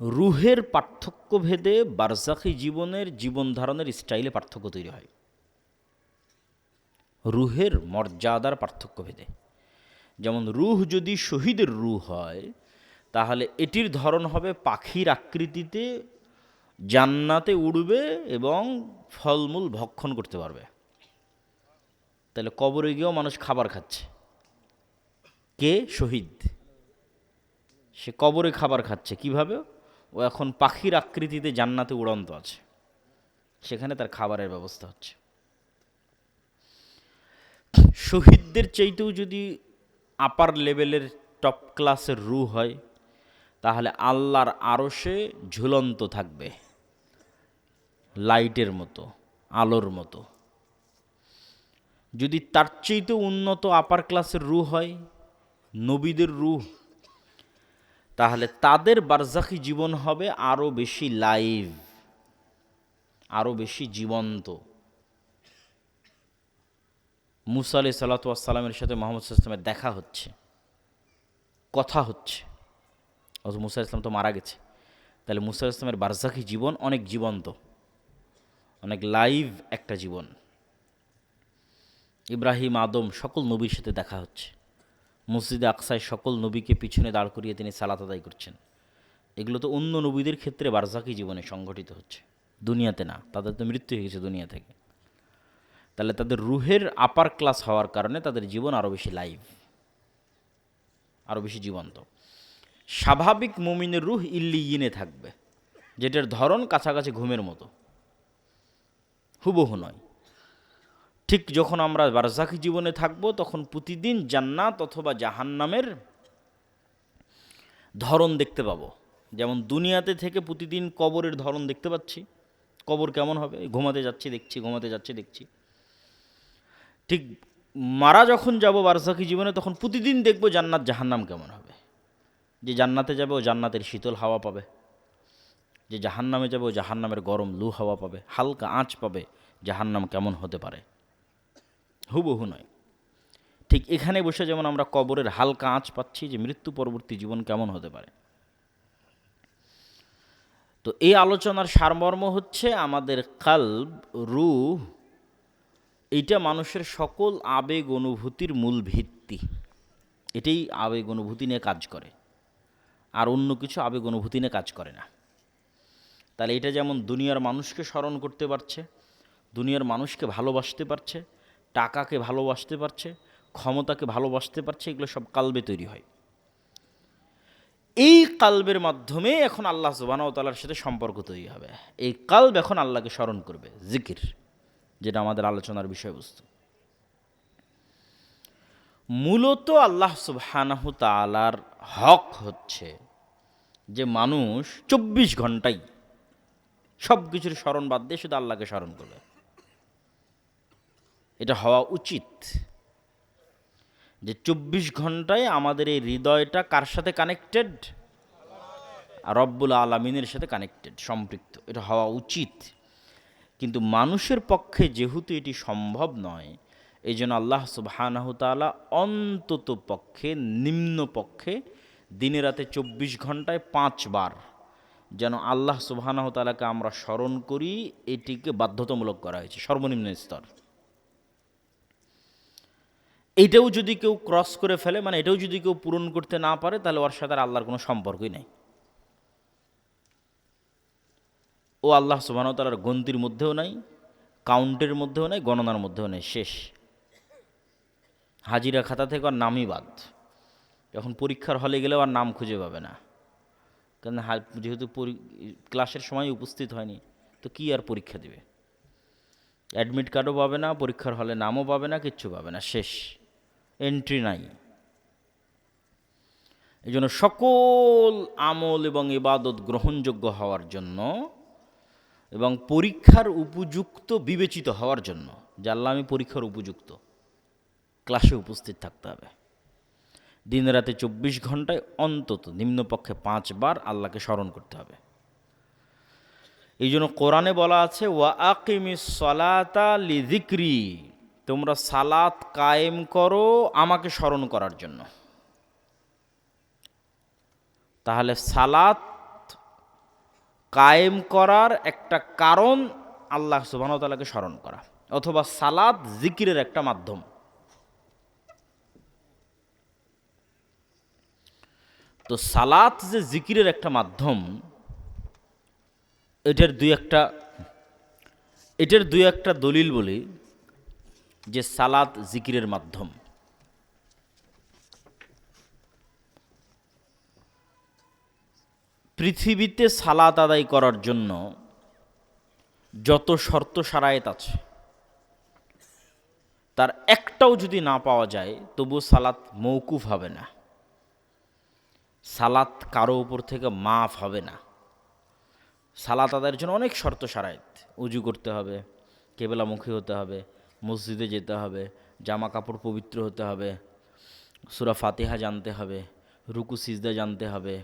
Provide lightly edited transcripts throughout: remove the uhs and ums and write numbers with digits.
রুহের পার্থক্য ভেদে বারজাখী জীবনের জীবন ধারণের স্টাইলে পার্থক্য তৈরি হয়। রুহের মর্যাদার পার্থক্য ভেদে, যেমন রুহ যদি শহীদের রুহ হয় তাহলে এটির ধরন হবে পাখির আকৃতিতে, জান্নাতে উড়বে এবং ফলমূল ভক্ষণ করতে পারবে। তাহলে কবরে গিয়েও মানুষ খাবার খাচ্ছে, কে? শহীদ। সে কবরে খাবার খাচ্ছে কিভাবে? ও এখন পাখির আকৃতিতে জান্নাতে উড়ন্ত আছে, সেখানে তার খাবারের ব্যবস্থা হচ্ছে। শহীদদের চাইতেও যদি আপার লেভেলের টপ ক্লাসের রূহ হয় তাহলে আল্লাহর আরশে ঝুলন্ত থাকবে, লাইটের মতো, আলোর মতো। যদি তার চাইতেও উন্নত আপার ক্লাসের রূহ হয়, নবীদের রূহ, তাহলে তাদের বারজাখী জীবন হবে আরও বেশি লাইভ, আরও বেশি জীবন্ত। মুসা আলাইহিস সালাতু ওয়াস সালামের সাথে মুহাম্মদ সাল্লাল্লাহু আলাইহি ওয়াসাল্লামের দেখা হচ্ছে, কথা হচ্ছে। অথচ মুসা ইসলাম তো মারা গেছে। তাহলে মুসা ইসলামের বারজাখী জীবন অনেক জীবন্ত, অনেক লাইভ একটা জীবন। ইব্রাহিম, আদম সকল নবীর সাথে দেখা হচ্ছে। মসজিদে আকসায় সকল নবীকে পিছনে দাঁড় করিয়ে তিনি সালাত আদায় করছেন। এগুলো তো অন্য নবীদের ক্ষেত্রে বারজাখী জীবনে সংঘটিত হচ্ছে, দুনিয়াতে না। তাদের তো মৃত্যু হয়ে গেছে দুনিয়া থেকে। তাহলে তাদের রুহের আপার ক্লাস হওয়ার কারণে তাদের জীবন আরও বেশি লাইভ, আরও বেশি জীবন্ত। স্বাভাবিক মুমিনের রুহ ইল্লিয়িনে থাকবে, যেটার ধরন কাছাকাছি ঘুমের মতো, হুবহু নয়। ঠিক যখন আমরা বারজাখী জীবনে থাকব তখন প্রতিদিন জান্নাত অথবা জাহান্নামের ধরন দেখতে পাবো। যেমন দুনিয়াতে থেকে প্রতিদিন কবরের ধরন দেখতে পাচ্ছি, কবর কেমন হবে, ঘুমাতে যাচ্ছি দেখছি, ঘুমাতে যাচ্ছি দেখছি। ঠিক মারা যখন যাব বারজাখী জীবনে তখন প্রতিদিন দেখব জান্নাত জাহান্নাম কেমন হবে। যে জান্নাতে যাবে ও জান্নাতের শীতল হাওয়া পাবে, যে জাহান্নামে যাবে ও জাহান্নামের গরম লু হাওয়া পাবে, হালকা আঁচ পাবে। জাহান্নাম কেমন হতে পারে, হুবহু নয়। ঠিক এখানে বসে যেমন আমরা কবরের হালকা আঁচ পাচ্ছি যে মৃত্যু পরবর্তী জীবন কেমন হতে পারে। তো এই আলোচনার সারমর্ম হচ্ছে আমাদের কালব, রূহ, এইটা মানুষের সকল আবেগ অনুভূতির মূল ভিত্তি। এটাই আবেগ অনুভূতি নিয়ে কাজ করে, আর অন্য কিছু আবেগ অনুভূতি নিয়ে কাজ করে না। তাহলে এটা যেমন দুনিয়ার মানুষকে স্মরণ করতে পারছে, দুনিয়ার মানুষকে ভালোবাসতে পারছে, টাকাকে ভালোবাসতে পারছে, ক্ষমতাকে ভালোবাসতে পারছে, এগুলো সব কালবে তৈরি হয়। এই কালবের মাধ্যমে এখন আল্লাহ সুবহানাহু ওয়া তাআলার সাথে সম্পর্ক তৈরি হবে। এই কালব এখন আল্লাহকে স্মরণ করবে, জিকির, যেটা আমাদের আলোচনার বিষয়বস্তু। মূলত আল্লাহ সুবহানাহু ওয়া তাআলার হক হচ্ছে যে মানুষ 24 ঘন্টাই সব কিছুর স্মরণ বাদ দিয়ে শুধু আল্লাহকে স্মরণ করবে। এটা হওয়া উচিত যে 24 ঘন্টায় আমাদের এই হৃদয়টা কার সাথে কানেক্টেড? রব্বুল আলামিনের সাথে কানেক্টেড, সম্পৃক্ত। এটা হওয়া উচিত। কিন্তু মানুষের পক্ষে যেহেতু এটি সম্ভব নয়, এই জন্য আল্লাহ সুবহানাহু তাআলা অন্তত পক্ষে, নিম্ন পক্ষে দিনে রাতে 24 ঘন্টায় 5 বার যেন আল্লাহ সুবহানাহু তাআলাকে আমরা স্মরণ করি, এটিকে বাধ্যতামূলক করা হয়েছে, সর্বনিম্ন স্তর। এইটাও যদি কেউ ক্রস করে ফেলে, মানে এটাও যদি কেউ পূরণ করতে না পারে, তাহলে ওর সাথে আল্লাহর কোনো সম্পর্কই নেই। ও আল্লাহ সুবহানাহু ওয়া তাআলার গন্তির মধ্যেও নাই, কাউন্টের মধ্যেও নাই, গণনার মধ্যেও নেই, শেষ। হাজিরা খাতা থেকে আর নামই বাদ। যখন পরীক্ষার হলে গেলেও আর নাম খুঁজে পাবে না, কারণ যেহেতু ক্লাসের সময় উপস্থিত হয়নি, তো কি আর পরীক্ষা দিবে? অ্যাডমিট কার্ডও পাবে না, পরীক্ষার হলে নামও পাবে না, কিচ্ছু পাবে না, শেষ, এন্ট্রি নাই। এই জন্য সকল আমল এবং ইবাদত গ্রহণযোগ্য হওয়ার জন্য এবং পরীক্ষার উপযুক্ত বিবেচিত হওয়ার জন্য, যে আল্লাহ আমি পরীক্ষার উপযুক্ত, ক্লাসে উপস্থিত থাকতে হবে। দিন রাতে 24 ঘন্টায় অন্তত নিম্নপক্ষে 5 বার আল্লাহকে স্মরণ করতে হবে। এই জন্য কোরআনে বলা আছে, ওয়া আকিমিস সালাতা লিযিকরি, তোমরা সালাত কায়েম করো আমাকে স্মরণ করার জন্য। তাহলে সালাত কায়েম করার একটা কারণ আল্লাহ সুবহানাহু ওয়া তাআলাকে স্মরণ করা, অথবা সালাত জিকিরের একটা মাধ্যম। তো সালাত যে জিকিরের একটা মাধ্যম, এটার দুই একটা দলিল বলি যে সালাত জিকিরের মাধ্যম। পৃথিবীতে সালাত আদায় করার জন্য যত শর্ত শারায়েত আছে, তার একটাও যদি না পাওয়া যায় তবু সালাত মৌকুফ হবে না, সালাত কারো উপর থেকে মাফ হবে না। সালাত আদায়ের জন্য অনেক শর্ত শারায়েত, উজু করতে হবে, কেবলামুখী হতে হবে, মসজিদে যেতে হবে, জামা কাপড় পবিত্র হতে হবে, সূরা ফাতিহা জানতে হবে, রুকু সিজদা জানতে হবে,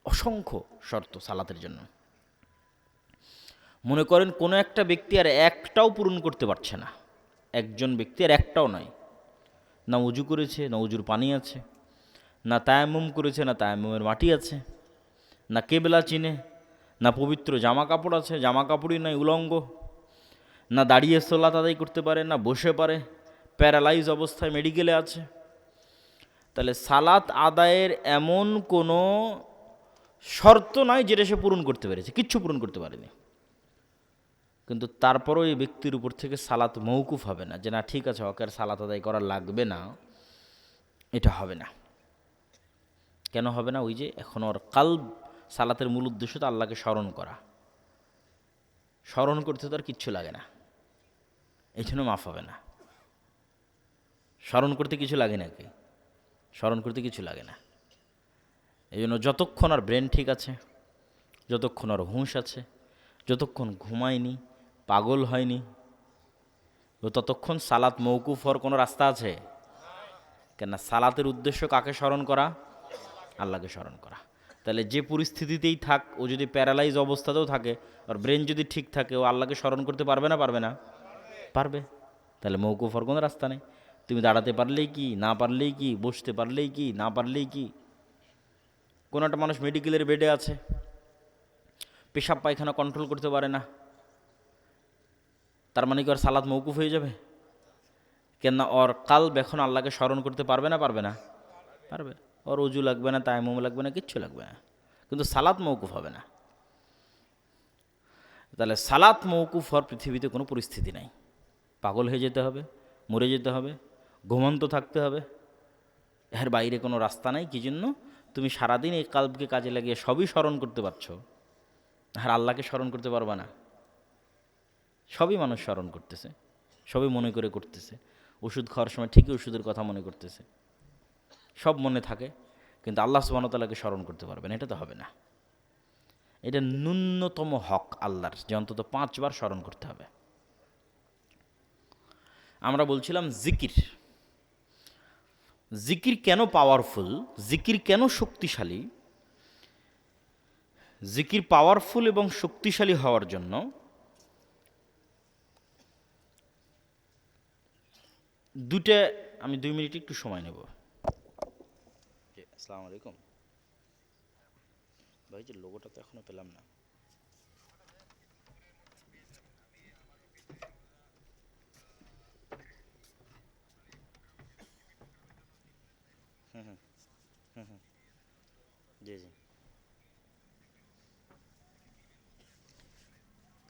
অসংখ্য শর্ত সালাতের জন্য। মনে করেন কোনো একটা ব্যক্তি আর একটাও পূরণ করতে পারছে না, একজন ব্যক্তি আর একটাও নয়, না উজু করেছে, না উজুর পানি আছে, না তায়াম্মুম করেছে, না তায়াম্মুমের মাটি আছে, না কেবলা চিনে, না পবিত্র জামা কাপড় আছে, জামা কাপড়ই নাই, উলঙ্গ, না দাঁড়িয়ে সালাত আদায় করতে পারে, না বসে পারে, প্যারালাইজ অবস্থায় মেডিকেলে আছে। তাহলে সালাত আদায়ের এমন কোনো শর্ত নাই যেটা সে পূরণ করতে পেরেছে, কিচ্ছু পূরণ করতে পারেনি, কিন্তু তারপরও এই ব্যক্তির উপর থেকে সালাত মৌকুফ হবে না, যে না ঠিক আছে ওকে আর সালাত আদায় করা লাগবে না, এটা হবে না। কেন হবে না? ওই যে এখন ওর কালব, সালাতের মূল উদ্দেশ্য তো আল্লাহকে স্মরণ করা, স্মরণ করতে তো আর কিচ্ছু লাগে না, এই জন্য মাফ হবে না। স্মরণ করতে কিছু লাগে নাকি? স্মরণ করতে কিছু লাগে না। এই জন্য যতক্ষণ আর ব্রেন ঠিক আছে, যতক্ষণ আর হুঁশ আছে, যতক্ষণ ঘুমায়নি, পাগল হয়নি, ততক্ষণ সালাত মৌকুফ হওয়ার কোনো রাস্তা আছে? কেন? সালাতের উদ্দেশ্য কাকে স্মরণ করা? আল্লাহকে স্মরণ করা। তাহলে যে পরিস্থিতিতেই থাক, ও যদি প্যারালাইজ অবস্থাতেও থাকে, আর ব্রেন যদি ঠিক থাকে, ও আল্লাহকে স্মরণ করতে পারবে না? পারবে না? পারবে। তাহলে মৌকুফ হওয়ার কোনো রাস্তা নেই। তুমি দাঁড়াতে পারলেই কি, না পারলেই কি, বসতে পারলেই কি, না পারলেই কি। কোনো একটা মানুষ মেডিকেলের বেডে আছে, পেশাব পায়খানা কন্ট্রোল করতে পারে না, তার মানে কি ওর সালাত মৌকুফ হয়ে যাবে? কেননা ওর কালব এখন আল্লাহকে স্মরণ করতে পারবে না? পারবে না? পারবে। ওর উজু লাগবে না, তায়াম্মুম লাগবে না, কিচ্ছু লাগবে না, কিন্তু সালাত মৌকুফ হবে না। তাহলে সালাত মৌকুফ হওয়ার পৃথিবীতে কোনো পরিস্থিতি নাই। পাগল হয়ে যেতে হবে, মরে যেতে হবে, ঘুমন্ত থাকতে হবে, এর বাইরে কোনো রাস্তা নাই। কি জন্য? তুমি সারাদিন এই কালবকে কাজে লাগিয়ে সবই স্মরণ করতে পারছো, আর আল্লাহকে স্মরণ করতে পারবা না। সবই মানুষ স্মরণ করতেছে, সবই মনে করে করতেছে, ওষুধ খাওয়ার সময় ঠিকই ওষুধের কথা মনে করতেছে, সব মনে থাকে, কিন্তু আল্লাহ সুবহানাহু ওয়া তাআলাকে স্মরণ করতে পারবে না, এটা তো হবে না। এটা ন্যূনতম হক আল্লাহর, যে অন্তত 5 বার স্মরণ করতে হবে। আমরা বলছিলাম জিকির, জিকির কেন পাওয়ারফুল, জিকির কেন শক্তিশালী। জিকির পাওয়ারফুল এবং শক্তিশালী হওয়ার জন্য দুটা, আমি 2 মিনিট একটু সময় নেব। আসসালামু আলাইকুম ভাই, যে লোগোটা তো এখনো পেলাম না। জি জি,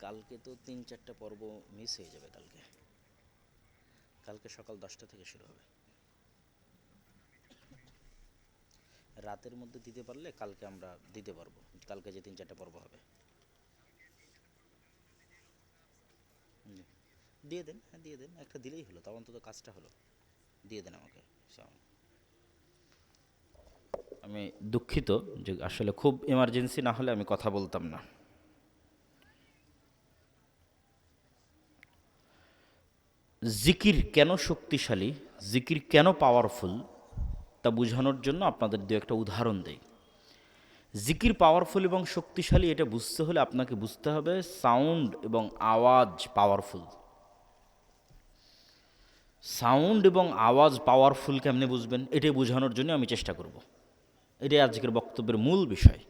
কালকে তো 3-4টা পর্ব মিস হয়ে যাবে। কালকে কালকে সকাল 10টা থেকে শুরু হবে। রাতের মধ্যে দিতে পারলে কালকে আমরা দিতে পারবো, কালকে যে 3-4টা পর্ব হবে। দিয়ে দেন, হ্যাঁ দিয়ে দেন, একটা দিলেই হলো, তাও অন্তত কাজটা হলো। দিয়ে দেন আমাকে। আমি দুঃখিত যে আসলে খুব এমার্জেন্সি না হলে আমি কথা বলতাম না। জিকির কেন শক্তিশালী, জিকির কেন পাওয়ারফুল, তা বোঝানোর জন্য আপনাদের 2-একটা উদাহরণ দেই। জিকির পাওয়ারফুল এবং শক্তিশালী এটা বুঝতে হলে আপনাকে বুঝতে হবে সাউন্ড এবং আওয়াজ পাওয়ারফুল। সাউন্ড এবং আওয়াজ পাওয়ারফুল কেমনে বুঝবেন, এটাই বোঝানোর জন্য আমি চেষ্টা করব। এটাই আজকের বক্তব্যের মূল বিষয়।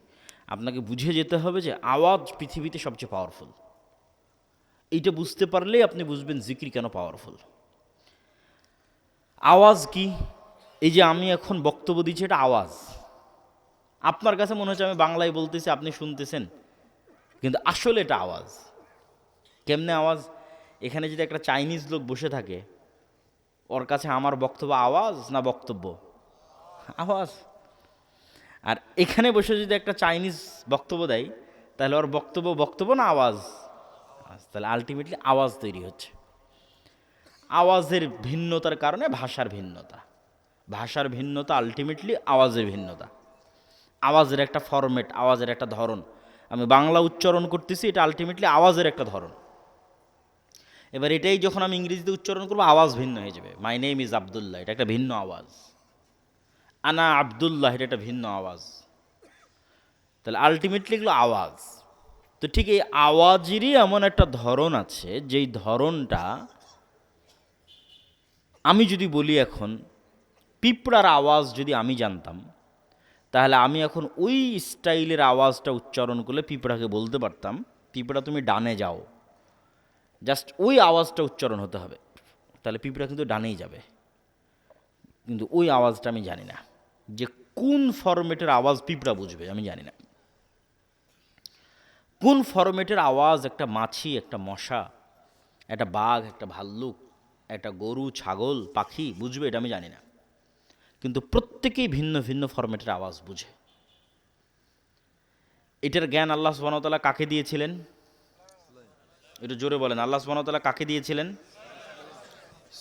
আপনাকে বুঝে যেতে হবে যে আওয়াজ পৃথিবীতে সবচেয়ে পাওয়ারফুল। এইটা বুঝতে পারলেই আপনি বুঝবেন জিকির কেন পাওয়ারফুল। আওয়াজ কি? এই যে আমি এখন বক্তব্য দিচ্ছি, এটা আওয়াজ। আপনার কাছে মনে হচ্ছে আমি বাংলায় বলতেছি, আপনি শুনতেছেন, কিন্তু আসলে এটা আওয়াজ। কেমনে আওয়াজ? এখানে যদি একটা চাইনিজ লোক বসে থাকে, ওর কাছে আমার বক্তব্য আওয়াজ না বক্তব্য? আওয়াজ। আর এখানে বসে যদি একটা চাইনিজ বক্তব্য দেয়, তাহলে ওর বক্তব্য বক্তব্য না আওয়াজ? তাহলে আলটিমেটলি আওয়াজ তৈরি হচ্ছে। আওয়াজের ভিন্নতার কারণে ভাষার ভিন্নতা, ভাষার ভিন্নতা আলটিমেটলি আওয়াজের ভিন্নতা। আওয়াজের একটা ফরম্যাট, আওয়াজের একটা ধরন। আমি বাংলা উচ্চারণ করতেছি, এটা আলটিমেটলি আওয়াজের একটা ধরন। এবার এটাই যখন আমি ইংরেজিতে উচ্চারণ করবো, আওয়াজ ভিন্ন হয়ে যাবে। মাই নেম ইজ আবদুল্লাহ, এটা একটা ভিন্ন আওয়াজ। আনা আবদুল্লাহ, এটা একটা ভিন্ন আওয়াজ। তাহলে আলটিমেটলি এগুলো আওয়াজ। তো ঠিক এই আওয়াজেরই এমন একটা ধরন আছে, যেই ধরনটা আমি যদি বলি এখন পিঁপড়ার আওয়াজ যদি আমি জানতাম, তাহলে আমি এখন ওই স্টাইলের আওয়াজটা উচ্চারণ করলে পিঁপড়াকে বলতে পারতাম, পিঁপড়া তুমি ডানে যাও। জাস্ট ওই আওয়াজটা উচ্চারণ হতে হবে, তাহলে পিঁপড়া কিন্তু ডানেই যাবে। কিন্তু ওই আওয়াজটা আমি জানি না, যে কোন ফরম্যাটের আওয়াজ পিঁপড়া বুঝবে আমি জানি না। কোন ফরম্যাটের আওয়াজ একটা মাছি, একটা মশা, একটা বাঘ, একটা ভাল্লুক, একটা গরু, ছাগল, পাখি বুঝবে, এটা আমি জানি না। কিন্তু প্রত্যেকেই ভিন্ন ভিন্ন ফরম্যাটের আওয়াজ বুঝে। এটার জ্ঞান আল্লাহ সুবহানাহু ওয়া তাআলা কাকে দিয়েছিলেন? একটু জোরে বলেন, আল্লাহ সুবহানাহু ওয়া তাআলা কাকে দিয়েছিলেন?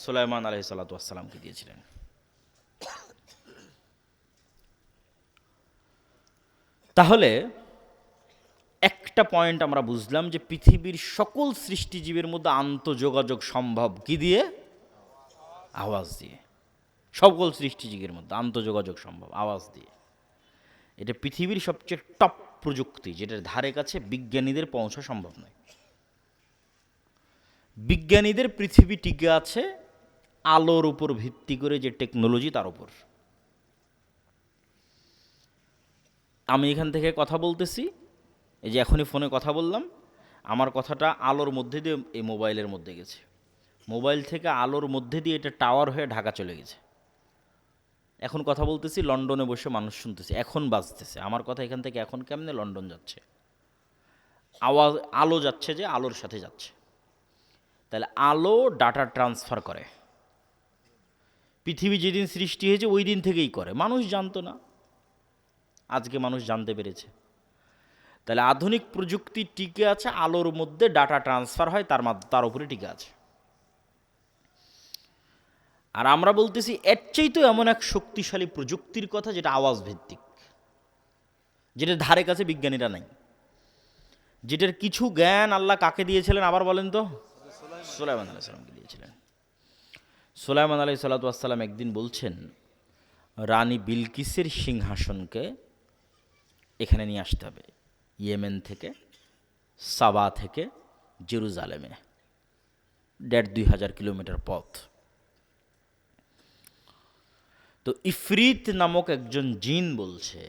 সুলাইমান আলাইহিস সালাতু ওয়াস সালামকে দিয়েছিলেন। তাহলে একটা পয়েন্ট আমরা বুঝলাম যে পৃথিবীর সকল সৃষ্টিজীবের মধ্যে আন্তঃযোগাযোগ সম্ভব কি দিয়ে? আওয়াজ দিয়ে। সকল সৃষ্টিজীবের মধ্যে আন্তঃযোগাযোগ সম্ভব আওয়াজ দিয়ে। এটা পৃথিবীর সবচেয়ে টপ প্রযুক্তি, যেটার ধারে কাছে বিজ্ঞানীদের পৌঁছা সম্ভব নয়। বিজ্ঞানীদের পৃথিবী টিকে আছে আলোর উপর ভিত্তি করে, যে টেকনোলজি তার উপর। আমি এখান থেকে কথা বলতেছি, এই যে এখনই ফোনে কথা বললাম, আমার কথাটা আলোর মধ্যে দিয়ে এই মোবাইলের মধ্যে গেছে, মোবাইল থেকে আলোর মধ্যে দিয়ে এটা টাওয়ার হয়ে ঢাকা চলে গেছে। এখন কথা বলতেছি, লন্ডনে বসে মানুষ শুনতেছে, এখন বাজতেছে আমার কথা এখান থেকে। এখন কেমনে লন্ডন যাচ্ছে? আওয়াজ, আলো যাচ্ছে, যে আলোর সাথে যাচ্ছে। তাহলে আলো ডাটা ট্রান্সফার করে। পৃথিবী যেদিন সৃষ্টি হয়েছে ওই দিন থেকেই করে, মানুষ জানতো না, আজকে মানুষ জানতে পেরেছে। তাহলে আধুনিক প্রযুক্তি টিকে আছে আলোর মধ্যে, ডাটা ট্রান্সফার হয় তার উপরে টিকে আছে। আর আমরা বলতেছি এর চাইতেও এমন এক শক্তিশালী প্রযুক্তির কথা, যেটা আওয়াজ ভিত্তিক, যেটার ধারে কাছে বিজ্ঞানীরা নাই, যেটার কিছু জ্ঞান আল্লাহ কাকে দিয়েছিলেন আবার বলেন তো? সুলাইমান আলাইহিস সালামকে দিয়েছিলেন। সুলাইমান আলাইহিস সালাম একদিন বলছেন, রানী বিলকিসের সিংহাসনকে এখানে নিয়ে আসতে হবে, ইয়েমেন থেকে, সাবা থেকে জেরুজালেমে, ১,৫০০ কিলোমিটার পথ। তো ইফরিত নামক একজন জিন বলছে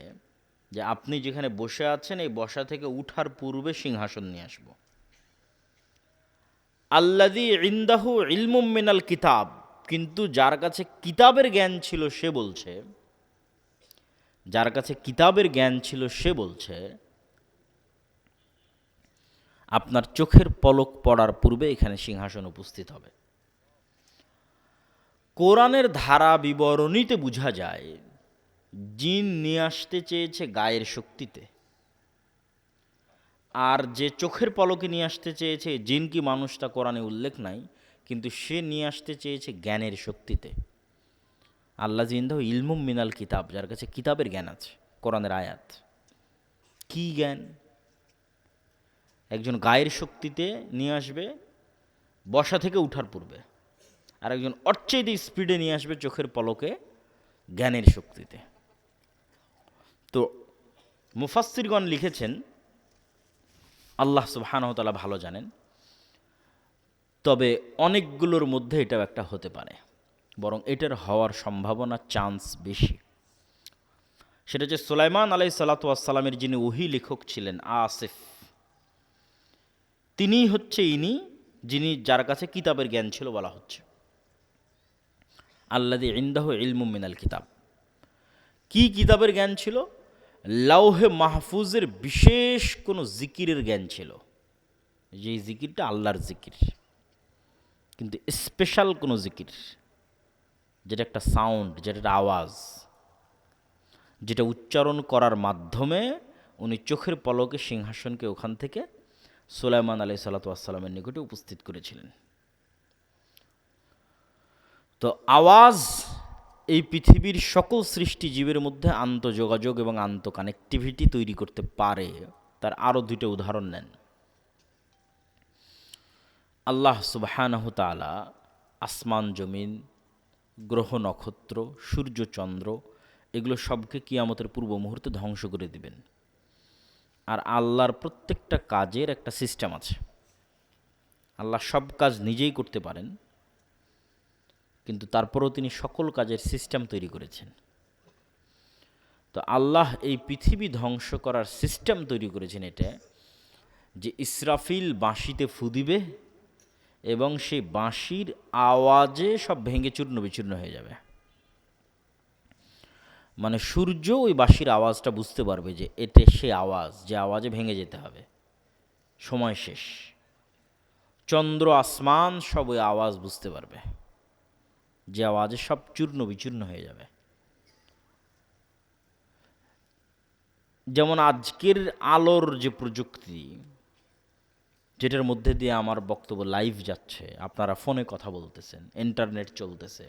যে আপনি যেখানে বসে আছেন এই বসা থেকে উঠার পূর্বে সিংহাসন নিয়ে আসবো। আল্লাযী ইনদাহু ইলমুম মিনাল কিতাব, কিন্তু যার কাছে কিতাবের জ্ঞান ছিল সে বলছে, যার কাছে কিতাবের জ্ঞান ছিল সে বলছে আপনার চোখের পলক পড়ার পূর্বে এখানে সিংহাসন উপস্থিত হবে। কোরআনের ধারা বিবরণীতে বোঝা যায় জিন নিয়ে আসতে চেয়েছে গায়ের শক্তিতে, আর যে চোখের পলকে নিয়ে আসতে চেয়েছে জিন কি মানুষটা কোরআনে উল্লেখ নাই, কিন্তু সে নিয়ে আসতে চেয়েছে জ্ঞানের শক্তিতে। আল্লাহ জিন্দাহ ইলমুম মিনাল কিতাব, যার কাছে কিতাবের জ্ঞান আছে, কোরআনের আয়াত। কি জ্ঞান? একজন গায়ের শক্তিতে নিয়ে আসবে বসা থেকে উঠার পূর্বে, আর একজন অর্চেদি স্পিডে নিয়ে আসবে চোখের পলকে জ্ঞানের শক্তিতে। তো মুফাসসিরগণ লিখেছেন, আল্লাহ সুবহানাহু ওয়া তাআলা ভালো জানেন, তবে অনেকগুলোর মধ্যে এটাও একটা হতে পারে, বরং এটার হওয়ার সম্ভাবনা চান্স বেশি। সেটা হচ্ছে সুলাইমান আলাইহিস সালাতু ওয়াস সালামের যিনি ওহী লেখক ছিলেন আসিফ, তিনিই হচ্ছে ইনি যিনি যার কাছে কিতাবের জ্ঞান ছিল বলা হচ্ছে। আল্লাযী ইনদাহু ইলমুম মিনাল কিতাব। কি কিতাবের জ্ঞান ছিল? লাউহে মাহফুজের বিশেষ কোনো জিকিরের জ্ঞান ছিল, যেই জিকিরটা আল্লাহর জিকির, কিন্তু স্পেশাল কোনো জিকির, যেটা একটা সাউন্ড, যেটা একটা আওয়াজ, যেটা উচ্চারণ করার মাধ্যমে উনি চোখের পলকে সিংহাসনকে ওখান থেকে সুলাইমান আলাইহিস সালাতু ওয়াস সালামের নিকটে উপস্থিত করেছিলেন। তো আওয়াজ এই পৃথিবীর সকল সৃষ্টিজীবের মধ্যে আন্তঃযোগাযোগ এবং আন্তঃকানেক্টিভিটি তৈরি করতে পারে। তার আরও দুইটা উদাহরণ নেন। আল্লাহ সুবহানাহু তাআলা আসমান জমিন, গ্রহ নক্ষত্র, সূর্য চন্দ্র, এগুলো সবকে কিয়ামতের পূর্ব মুহূর্তে ধ্বংস করে দিবেন। আর আল্লাহর প্রত্যেকটা কাজের একটা সিস্টেম আছে। আল্লাহ সব কাজ নিজেই করতে পারেন, কিন্তু তারপরেও তিনি সকল কাজের সিস্টেম তৈরি করেছেন। তো আল্লাহ এই পৃথিবী ধ্বংস করার সিস্টেম তৈরি করেছেন এটা, যে ইসরাফিল বাঁশিতে ফু দিবে এবং সেই বাঁশির আওয়াজে সব ভেঙে চূর্ণ বিচূর্ণ হয়ে যাবে। মানে সূর্য ওই বাঁশির আওয়াজটা বুঝতে পারবে যে এটা সে আওয়াজ, যে আওয়াজে ভেঙে যেতে হবে, সময় শেষ। চন্দ্র আসমান সব ওই আওয়াজ বুঝতে পারবে, যে আওয়াজে সব চূর্ণ বিচূর্ণ হয়ে যাবে। যেমন আজকের আলোর যে প্রযুক্তি, যেটার মধ্যে দিয়ে আমার বক্তব্য লাইভ যাচ্ছে, আপনারা ফোনে কথা বলতেছেন, ইন্টারনেট চলতেছে,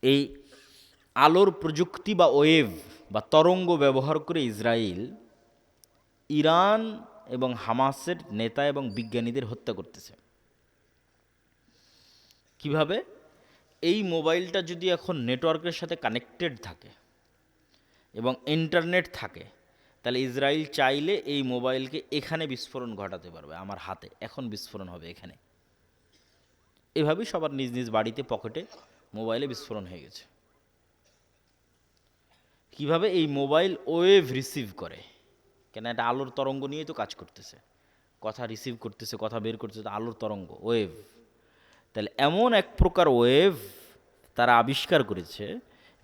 এই আলোর প্রযুক্তি বা ওয়েভ বা তরঙ্গ ব্যবহার করে ইসরায়েল ইরান এবং হামাসের নেতা এবং বিজ্ঞানীদের হত্যা করতেছে। কিভাবে? এই মোবাইলটা যদি এখন নেটওয়ার্কের সাথে কানেক্টেড থাকে এবং ইন্টারনেট থাকে, তাহলে ইসরায়েল চাইলে এই মোবাইলকে এখানে বিস্ফোরণ ঘটাতে পারবে, আমার হাতে এখন বিস্ফোরণ হবে এখানে। এভাবেই সবার নিজ নিজ বাড়িতে পকেটে মোবাইলে বিস্ফোরণ হয়ে গেছে। কিভাবে? এই মোবাইল ওয়েভ রিসিভ করে, কেন এটা আলোর তরঙ্গ নিয়েই তো কাজ করতেছে, কথা রিসিভ করতেছে, কথা বের করতেছে, আলোর তরঙ্গ, ওয়েভ। তাহলে এমন এক প্রকার ওয়েভ তারা আবিষ্কার করেছে,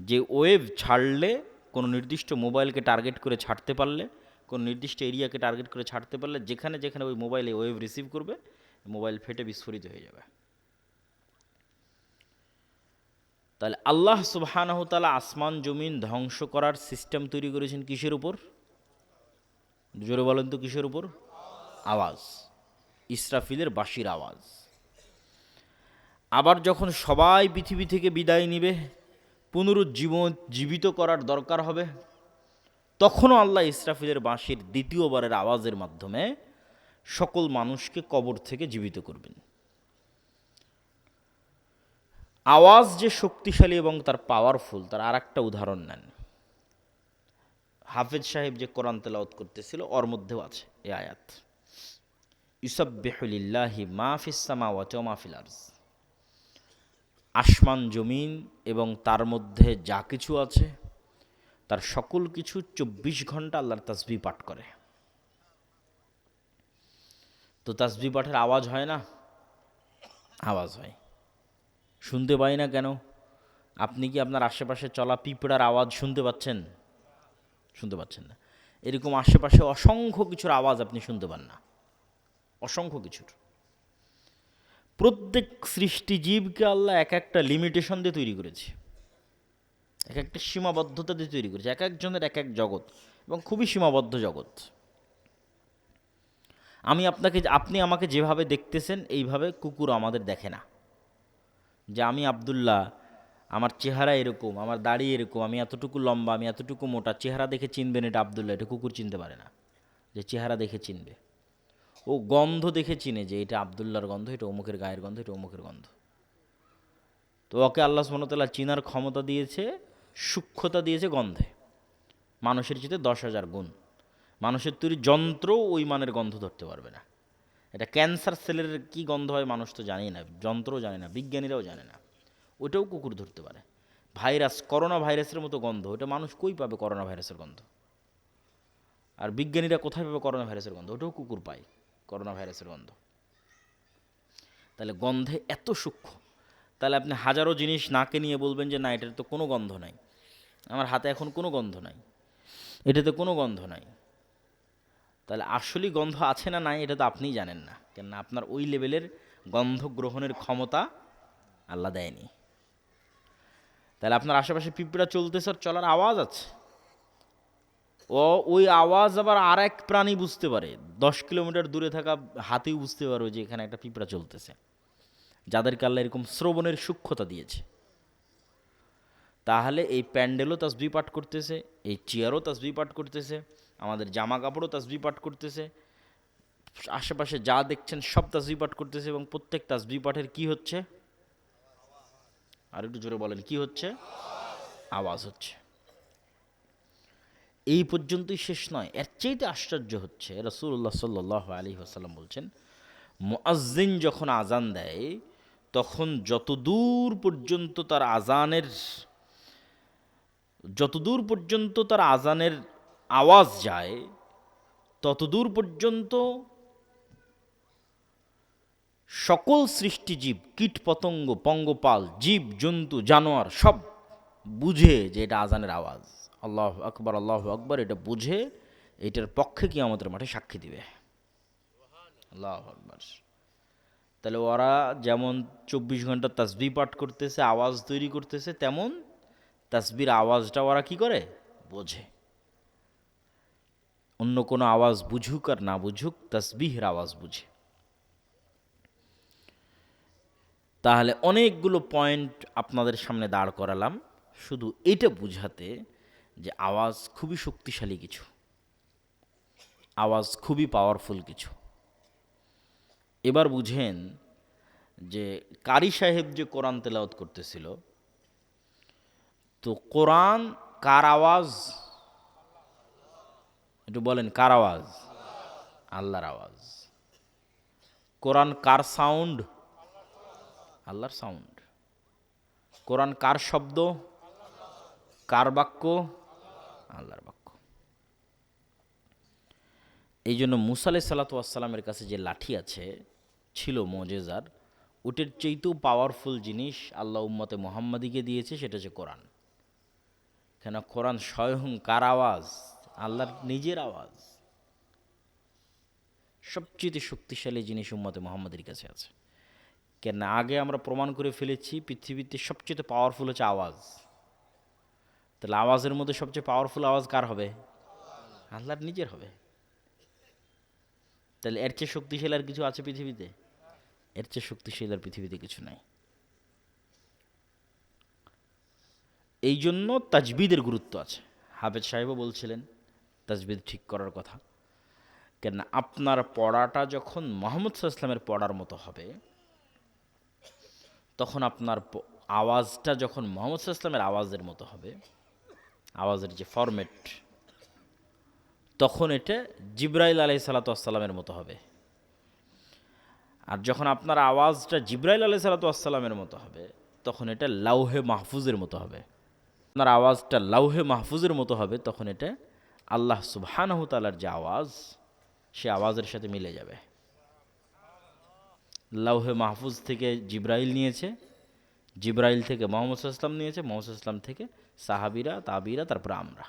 যে ওয়েভ ছাড়লে, কোনো নির্দিষ্ট মোবাইলকে টার্গেট করে ছাড়তে পারলে, কোনো নির্দিষ্ট এরিয়াকে টার্গেট করে ছাড়তে পারলে, যেখানে যেখানে ওই মোবাইলে ওয়েভ রিসিভ করবে, মোবাইল ফেটে বিস্ফোরিত হয়ে যাবে। তাহলে আল্লাহ সুবহানাহু তাআলা আসমান জমিন ধ্বংস করার সিস্টেম তৈরি করেছেন কিসের উপর? জোরে বলেন তো, কিসের উপর? আওয়াজ, ইসরাফিলের বাঁশির আওয়াজ। আবার যখন সবাই পৃথিবী থেকে বিদায় নিবে, পুনরুজ্জীবিত করার দরকার হবে, তখনও আল্লাহ ইসরাফিলের বাঁশির দ্বিতীয়বারের আওয়াজের মাধ্যমে সকল মানুষকে কবর থেকে জীবিত করবেন। আওয়াজ যে শক্তিশালী এবং তার পাওয়ারফুল, তার আর একটা উদাহরণ নেন। হাফেজ সাহেব যে কোরআন তেলাওয়াত করতেছিল, ওর মধ্যেও আছে এই আয়াত, ইউসাব্বিহু লিল্লাহি মা ফিস সামাওয়াতি ওয়া মা ফিল আরজ। আসমান জমিন এবং তার মধ্যে যা কিছু আছে, তার সকল কিছু 24 ঘন্টা আল্লাহর তাসবিহ পাঠ করে। তো তাসবিহ পাঠের আওয়াজ হয় না? আওয়াজ হয়। শুনতে পাই না কেন? আপনি কি আপনার আশেপাশে চলা পিঁপড়ার আওয়াজ শুনতে পাচ্ছেন? শুনতে পাচ্ছেন না। এরকম আশেপাশে অসংখ্য কিছুর আওয়াজ আপনি শুনতে পান না, অসংখ্য কিছুর। প্রত্যেক সৃষ্টিজীবকে আল্লাহ এক একটা লিমিটেশন দিয়ে তৈরি করেছে, এক একটা সীমাবদ্ধতা দিয়ে তৈরি করেছে, এক একজনের এক এক জগৎ, এবং খুবই সীমাবদ্ধ জগৎ। আপনি আমাকে যেভাবে দেখতেছেন, এইভাবে কুকুর আমাদের দেখে না। যে আমি আব্দুল্লাহ, আমার চেহারা এরকম, আমার দাড়ি এরকম, আমি এতটুকু লম্বা, আমি এতটুকু মোটা, চেহারা দেখে চিনবেন এটা আব্দুল্লাহ, এটা কুকুর চিনতে পারে না। যে চেহারা দেখে চিনবে, ও গন্ধ দেখে চিনে যে এটা আব্দুল্লাহর গন্ধ, এটা অমুকের গায়ের গন্ধ, এটা অমুকের গন্ধ। তো ওকে আল্লাহ সুবহানাহু ওয়া তাআলা চিনার ক্ষমতা দিয়েছে, সূক্ষ্মতা দিয়েছে গন্ধে, মানুষের চেয়ে 10,000 গুণ। মানুষের তৈরি যন্ত্র ওই মানের গন্ধ ধরতে পারবে না। এটা ক্যান্সার সেলের কি গন্ধ হয় মানুষ তো জানেই না, যন্ত্রও জানে না, বিজ্ঞানীরাও জানে না, ওটাও কুকুর ধরতে পারে। ভাইরাস, করোনা ভাইরাসের মতো গন্ধ। ওটা মানুষ কই পাবে করোনা ভাইরাসের গন্ধ? আর বিজ্ঞানীরা কোথায় পাবে করোনা ভাইরাসের গন্ধ? ওটাও কুকুর পায় করোনা ভাইরাসের গন্ধ। তাহলে গন্ধে এত সূক্ষ্ম। তাহলে আপনি হাজারো জিনিস নাকে নিয়ে বলবেন যে না, এটার তো কোনো গন্ধ নাই, আমার হাতে এখন কোনো গন্ধ নাই, এটাতে কোনো গন্ধ নাই। তাহলে আসলেই গন্ধ আছে না নাই এটা তো আপনিই জানেন না, কেননা আপনার ওই লেভেলের গন্ধ গ্রহণের ক্ষমতা আল্লাহ দেয়নি। তাহলে আপনার আশেপাশে পিঁপড়া চলতেছে, আর চলার আওয়াজ আছে, ওই আওয়াজ আবার আর এক প্রাণী বুঝতে পারে, 10 কিলোমিটার দূরে থাকা হাতিও বুঝতে পারবে যে এখানে একটা পিঁপড়া চলতেছে, যাদেরকে আল্লাহ এরকম শ্রবণের সূক্ষ্মতা দিয়েছে। তাহলে এই প্যান্ডেলও তাসবিহ পাঠ করতেছে, এই চেয়ারও তাসবিহ পাঠ করতেছে, আমাদের জামা কাপড়ও তাসবিহ পাঠ করতেছে, আশেপাশে যা দেখছেন সব তাসবিহ পাঠ করতেছে, এবং প্রত্যেক তাসবিহ পাঠের কি হচ্ছে? আর একটু জোরে বলেন, কি হচ্ছে? আওয়াজ হচ্ছে। এই পর্যন্তই শেষ নয়, এর চাইতে আশ্চর্য হচ্ছে রাসূলুল্লাহ সাল্লাল্লাহু আলাইহি ওয়াসাল্লাম বলছেন, মুয়াজ্জিন যখন আজান দেয় তখন যতদূর পর্যন্ত তার আজানের আওয়াজ যায় ততদূর পর্যন্ত সকল সৃষ্টিজীব, কীট পতঙ্গ, পঙ্গপাল, জীব জন্তু, জানোয়ার সব বুঝে যে এটা আজানের আওয়াজ। আল্লাহু আকবার, আল্লাহু আকবার, এটা বুঝে এটার পক্ষে কিয়ামতের মাঠে সাক্ষী দিবে। আল্লাহু আকবার। তাহলে ওরা যেমন 24 ঘন্টা তাসবিহ পাঠ করতেছে, আওয়াজ তৈরি করতেছে, তেমন তাসবির আওয়াজটা ওরা কি করে? বোঝে। অন্য কোনো আওয়াজ বুঝুক আর না বুঝুক, তাসবিহের আওয়াজ বুঝে। তাহলে অনেকগুলো পয়েন্ট আপনাদের সামনে দাঁড় করালাম শুধু এটা বুঝাতে যে আওয়াজ খুবই শক্তিশালী কিছু, আওয়াজ খুবই পাওয়ারফুল কিছু। এবার বুঝেন যে কারি সাহেব যে কোরআন তেলাওয়াত করতেছিল, তো কোরআন কার আওয়াজ? একটু বলেন, কার আওয়াজ? আল্লাহর আওয়াজ। কোরআন কার সাউন্ড? আল্লাহর সাউন্ড। কোরআন কার শব্দ? কার বাক্য? আল্লাহর বাক্য। এই জন্য মুসা আলাইহিস সালাতু ওয়াস সালামের কাছে যে লাঠি আছে, ছিল মুজিজার, ওটার চাইতেও পাওয়ারফুল জিনিস আল্লাহ উম্মতে মুহাম্মাদিকে দিয়েছে, সেটা হচ্ছে কোরআন। কেন? কোরআন স্বয়ং কার আওয়াজ? আল্লাহর নিজের আওয়াজ। সবচেয়ে শক্তিশালী জিনিস উম্মতে মুহাম্মাদের কাছে আছে। কেন? আগে আমরা প্রমাণ করে ফেলেছি পৃথিবীতে সবচেয়ে পাওয়ারফুল হচ্ছে আওয়াজ। তাহলে আওয়াজের মধ্যে সবচেয়ে পাওয়ারফুল আওয়াজ কার হবে? আল্লাহর নিজের হবে। তাহলে এর চেয়ে শক্তিশালী আর কিছু আছে পৃথিবীতে? এর চেয়ে শক্তিশালী আর পৃথিবীতে কিছু নাই। এই জন্য তাজবিদের গুরুত্ব আছে। হাফেজ সাহেবও বলছিলেন তাজবিদ ঠিক করার কথা। কেন? আপনার পড়াটা যখন মুহাম্মদ সাল্লাল্লাহু আলাইহি ওয়াসাল্লামের পড়ার মতো হবে, তখন আপনার আওয়াজটা যখন মুহাম্মদ সাল্লাল্লাহু আলাইহি ওয়াসাল্লামের আওয়াজের মতো হবে, আওয়াজের যে ফরম্যাট, তখন এটা জিবরাইল আলাইহিস সালাতু ওয়াস সালামের মতো হবে। আর যখন আপনার আওয়াজটা জিবরাইল আলাইহিস সালাতু ওয়াস সালামের মতো হবে, তখন এটা লাউহে মাহফুজের মতো হবে। আপনার আওয়াজটা লাউহে মাহফুজের মতো হবে, তখন এটা আল্লাহ সুবহানাহু তাআলার যে আওয়াজ, সে আওয়াজের সাথে মিলে যাবে। লাউহে মাহফুজ থেকে জিবরাইল নিয়েছে, জিবরাইল থেকে মুহাম্মদ সাল্লাল্লাহু আলাইহি ওয়াসাল্লাম নিয়েছে, মুহাম্মদ সাল্লাল্লাহু আলাইহি ওয়াসাল্লাম থেকে সাহাবীরা, তাবিরা, তারপর আমরা।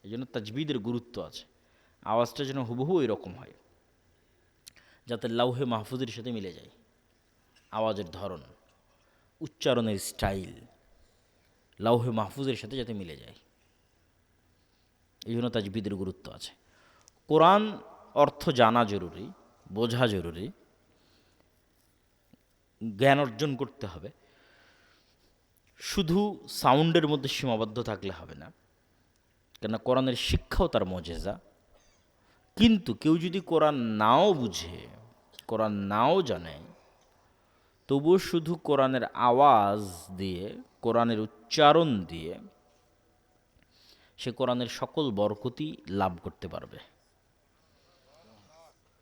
এই জন্য তাজবিদের গুরুত্ব আছে। আওয়াজটা যেন হুবহু এরকম হয়, যাতে লাউহে মাহফুজের সাথে মিলে যায়। আওয়াজের ধরন, উচ্চারণের স্টাইল লাউহে মাহফুজের সাথে যাতে মিলে যায়, এই জন্য তাজবিদের গুরুত্ব আছে। কোরআন অর্থ জানা জরুরি, বোঝা জরুরি, জ্ঞান অর্জন করতে হবে। শুধু সাউন্ডের মধ্যে সীমাবদ্ধ থাকলে হবে না, কেন? কোরআনের শিক্ষাও তার মুজিজা। কিন্তু কেউ যদি কোরআন নাও বুঝে, কোরআন নাও জানে, তবুও শুধু কোরআনের আওয়াজ দিয়ে, কোরআনের উচ্চারণ দিয়ে সে কোরআনের সকল বরকতই লাভ করতে পারবে।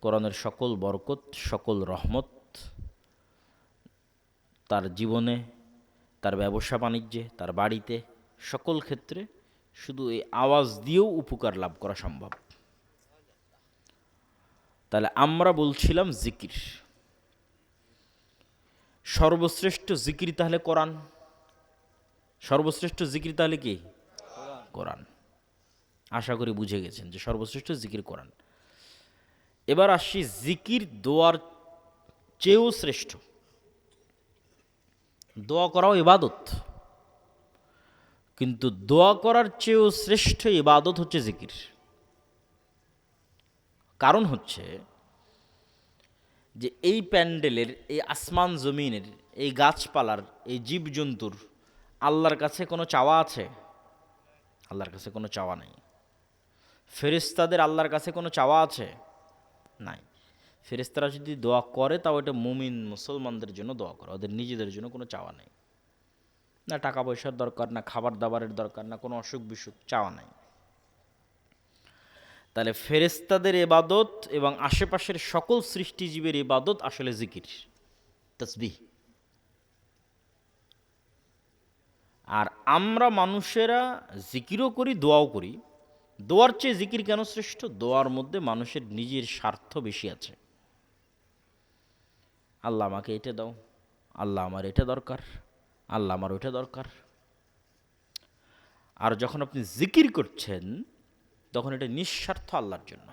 কোরআনের সকল বরকত, সকল রহমত তার জীবনে তার ব্যবসা বাণিজ্যে, তার বাড়িতে, সকল ক্ষেত্রে শুধু এই আওয়াজ দিয়েও উপকার লাভ করা সম্ভব। তাহলে আমরা বলছিলাম জিকির, সর্বশ্রেষ্ঠ জিকির তাহলে কোরআন। সর্বশ্রেষ্ঠ জিকির তাহলে কি? কোরআন। আশা করি বুঝে গেছেন যে সর্বশ্রেষ্ঠ জিকির কোরআন। এবার আসি জিকির দোয়ার চেয়েও শ্রেষ্ঠ। দোয়া করাও ইবাদত, কিন্তু দোয়া করার চেয়েও শ্রেষ্ঠ ইবাদত হচ্ছে জিকির। কারণ হচ্ছে যে এই প্যান্ডেলের, এই আসমান জমিনের, এই গাছপালার, এই জীবজন্তুর আল্লাহর কাছে কোনো চাওয়া আছে? আল্লাহর কাছে কোনো চাওয়া নাই। ফেরেশতাদের আল্লাহর কাছে কোনো চাওয়া আছে? নাই। ফেরেশতারা যদি দোয়া করে তাও এটা মুমিন মুসলমানদের জন্য দোয়া করে, ওদের নিজেদের জন্য কোনো চাওয়া নেই। না টাকা পয়সার দরকার, না খাবার দাবারের দরকার, না কোনো অসুখ বিসুখ, চাওয়া নাই। তাহলে ফেরেশতাদের ইবাদত এবং আশেপাশের সকল সৃষ্টিজীবের ইবাদত আসলে জিকির, তাসবিহ। আর আমরা মানুষেরা জিকিরও করি, দোয়াও করি। দোয়ার চেয়ে জিকির কেন শ্রেষ্ঠ? দোয়ার মধ্যে মানুষের নিজের স্বার্থ বেশি আছে। আল্লাহ আমাকে এটা দাও, আল্লাহ আমার এটা দরকার, আল্লাহ আমার ওইটা দরকার। আর যখন আপনি জিকির করছেন তখন এটা নিঃস্বার্থ আল্লাহর জন্য।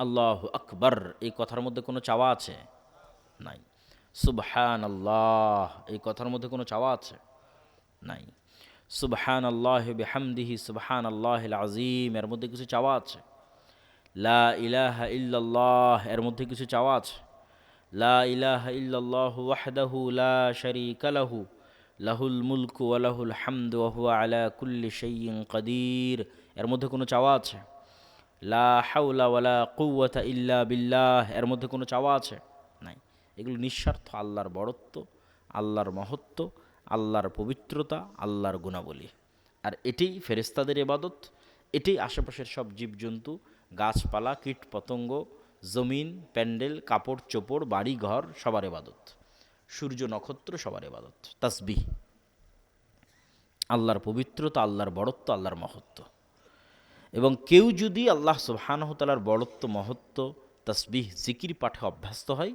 আল্লাহু আকবার এই কথার মধ্যে কোনো চাওয়া আছে? নাই। সুবহান আল্লাহ এই কথার মধ্যে কোনো চাওয়া আছে? নাই। সুবহান আল্লাহ বিহামদিহি সুবহান আল্লাহিল আযীম এর মধ্যে কিছু চাওয়া আছে? লা ইলাহা ইল্লাল্লাহ এর মধ্যে কিছু চাওয়া আছে? লা ইলাহা ইল্লাল্লাহু ওয়াহদাহু লা শারীকা লাহু লাহুল মুলকু ওয়া লাহুল হামদু ওয়া হুয়া আলা কুল্লি শাইইন কাদির এর মধ্যে কোনো চাওয়া আছে? লা হাওলা ওয়ালা কুওয়াতা ইল্লা বিল্লাহ এর মধ্যে কোনো চাওয়া আছে? নাই। এগুলো নিঃস্বার্থ আল্লাহর বড়ত্ব, আল্লাহর মহত্ব, আল্লাহর পবিত্রতা, আল্লাহর গুণাবলী। আর এটাই ফেরেশতাদের ইবাদত, এটাই আশেপাশের সব জীবজন্তু, গাছপালা, কীট পতঙ্গ, জমিন, প্যান্ডেল, কাপড় চোপড়, বাড়ি ঘর সবার ইবাদত, সূর্য নক্ষত্র সবার ইবাদত। তাসবিহ, আল্লাহর পবিত্রতা, আল্লাহর বড়ত্ব, আল্লাহর মহত্ব। এবং কেউ যদি আল্লাহ সুবহানাহু তাআলার বড়ত্ব, মহত্ব, তাসবিহ, জিকির পাঠে অভ্যস্ত হয়,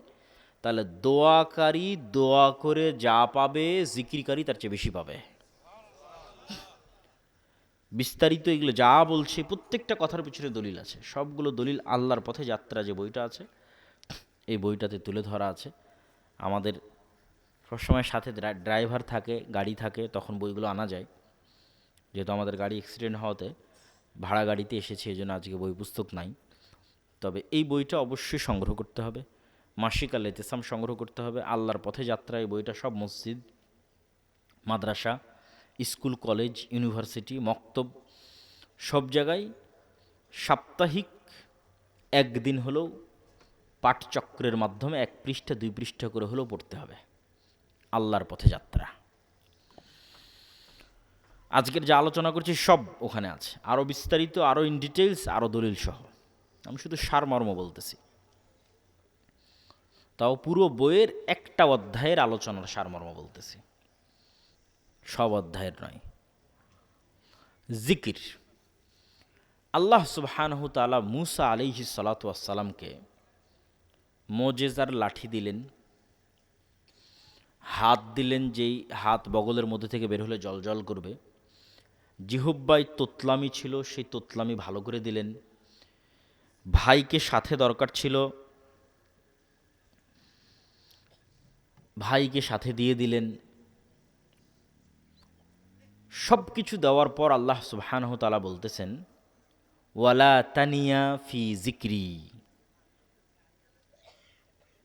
তাহলে দোয়াকারী দোয়া করে যা পাবে জিকিরকারী তার চেয়ে বেশি পাবে। বিস্তারিত এগুলো যা বলছে প্রত্যেকটা কথার পিছনে দলিল আছে। সবগুলো দলিল আল্লাহর পথে যাত্রা যে বইটা আছে এই বইটাতে তুলে ধরা আছে। আমাদের সবসময় সাথে ড্রাইভার থাকে, গাড়ি থাকে, তখন বইগুলো আনা যায়। যেহেতু আমাদের গাড়ি অ্যাক্সিডেন্ট হওয়াতে ভাড়া গাড়িতে এসেছে, এই জন্য আজকে বই পুস্তক নাই। তবে এই বইটা অবশ্যই সংগ্রহ করতে হবে। মাসিক আল ইতিসাম সংগ্রহ করতে হবে। আল্লাহর পথে যাত্রা এই বইটা সব মসজিদ, মাদ্রাসা, স্কুল, কলেজ, ইউনিভার্সিটি, মক্তব সব জায়গায় সাপ্তাহিক একদিন হলেও পাঠচক্রের মাধ্যমে 1 পৃষ্ঠা 2 পৃষ্ঠা করে হলেও পড়তে হবে। আল্লাহর পথে যাত্রা আজকের যা আলোচনা করছি সব ওখানে আছে, আরও বিস্তারিত, আরও ইন ডিটেলস, আরও দলিল সহ। আমি শুধু সারমর্ম বলতেছি, তাও পুরো বইয়ের একটা অধ্যায়ের আলোচনার সারমর্ম বলতেছি, সব অধ্যায়ের নয়। জিকির। আল্লাহ সুবহানাহু তাআলা মূসা আলাইহিস সালাতু ওয়াস সালামকে মোজেজার লাঠি দিলেন, হাত দিলেন, যেই হাত বগলের মধ্যে থেকে বের হলে জলজল করবে। জিহ্বায় তোতলামি ছিল, সেই তোতলামি ভালো করে দিলেন। ভাইকে সাথে দরকার ছিল, ভাইকে সাথে দিয়ে দিলেন। সব কিছু দেওয়ার পর আল্লাহ সুবহানাহু তাআলা বলতেছেন, ওয়ালা তানিয়া ফি জিক্রি,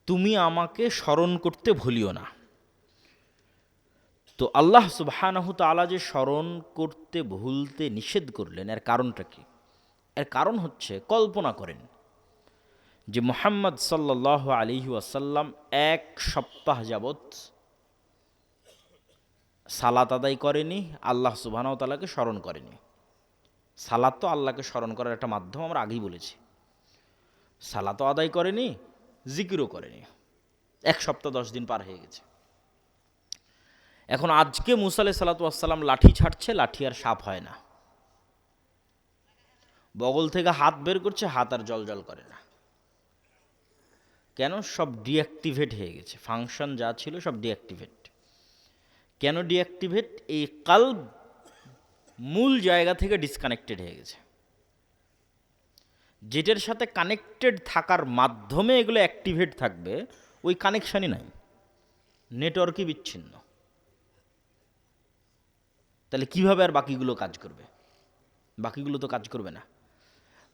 তুমি আমাকে স্মরণ করতে ভুলিও না। তো আল্লাহ সুবহানাহু তাআলা যে স্মরণ করতে ভুলতে নিষেধ করলেন, এর কারণটা কি? এর কারণ হচ্ছে, কল্পনা করেন যে মুহাম্মদ সাল্লাল্লাহু আলাইহি ওয়াসাল্লাম 1 সপ্তাহ যাবৎ সালাত আদায় করেনি, আল্লাহ সুবহানাহু তাআলাকে স্মরণ করেনি। সালাত তো আল্লাহকে স্মরণ করার একটা মাধ্যম, আমরা আগেই বলেছি। সালাতও আদায় করেনি, জিকিরও করেনি। 1 সপ্তাহ 10 দিন পার হয়ে গেছে। এখন আজকে মুসা আলাইহিস সালাতু ওয়াস সালাম লাঠি ছাড়ছে, লাঠি আর সাপ হয় না। বগল থেকে হাত বের করছে, হাত আর জ্বলজ্বল করে না। কেন? সব ডিঅ্যাক্টিভেট হয়ে গেছে, ফাংশন যা ছিল সব ডিঅ্যাক্টিভেট। কেন ডিঅ্যাক্টিভেট? এই কালব মূল জায়গা থেকে ডিসকানেক্টেড হয়ে গেছে। যেটার সাথে কানেক্টেড থাকার মাধ্যমে এগুলো অ্যাক্টিভেট থাকবে, ওই কানেকশানই নাই, নেটওয়ার্কই বিচ্ছিন্ন। তাহলে কিভাবে আর বাকিগুলো কাজ করবে? বাকিগুলো তো কাজ করবে না।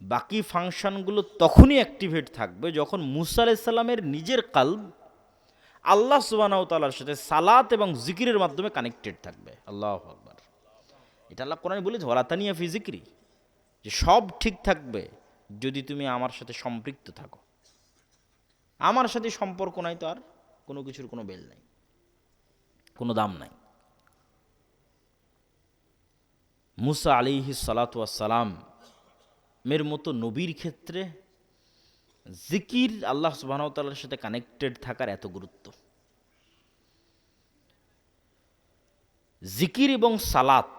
বাকি ফাংশনগুলো তখনই অ্যাক্টিভেট থাকবে যখন মুসা আলাইহিস সালামের নিজের কালব আল্লাহ সুবহানাহু ওয়া তাআলার সাথে সালাত এবং জিকিরের মাধ্যমে কানেক্টেড থাকবে। আল্লাহু আকবার। এটা আল্লাহ কোরআনে বলেছে, ওয়ালা তানিয়া ফি জিকরি, যে সব ঠিক থাকবে যদি তুমি আমার সাথে সম্পৃক্ত থাকো। আমার সাথে সম্পর্ক নাই তো আর কোনো কিছুর কোনো বেল নাই, কোনো দাম নাই। মুসা আলাইহিস সালাতু ওয়াস সালাম এর মতো নবীর ক্ষেত্রে জিকির, আল্লাহ সুবহানাহু ওয়া তাআলার সাথে কানেক্টেড থাকার এত গুরুত্ব। জিকির এবং সালাত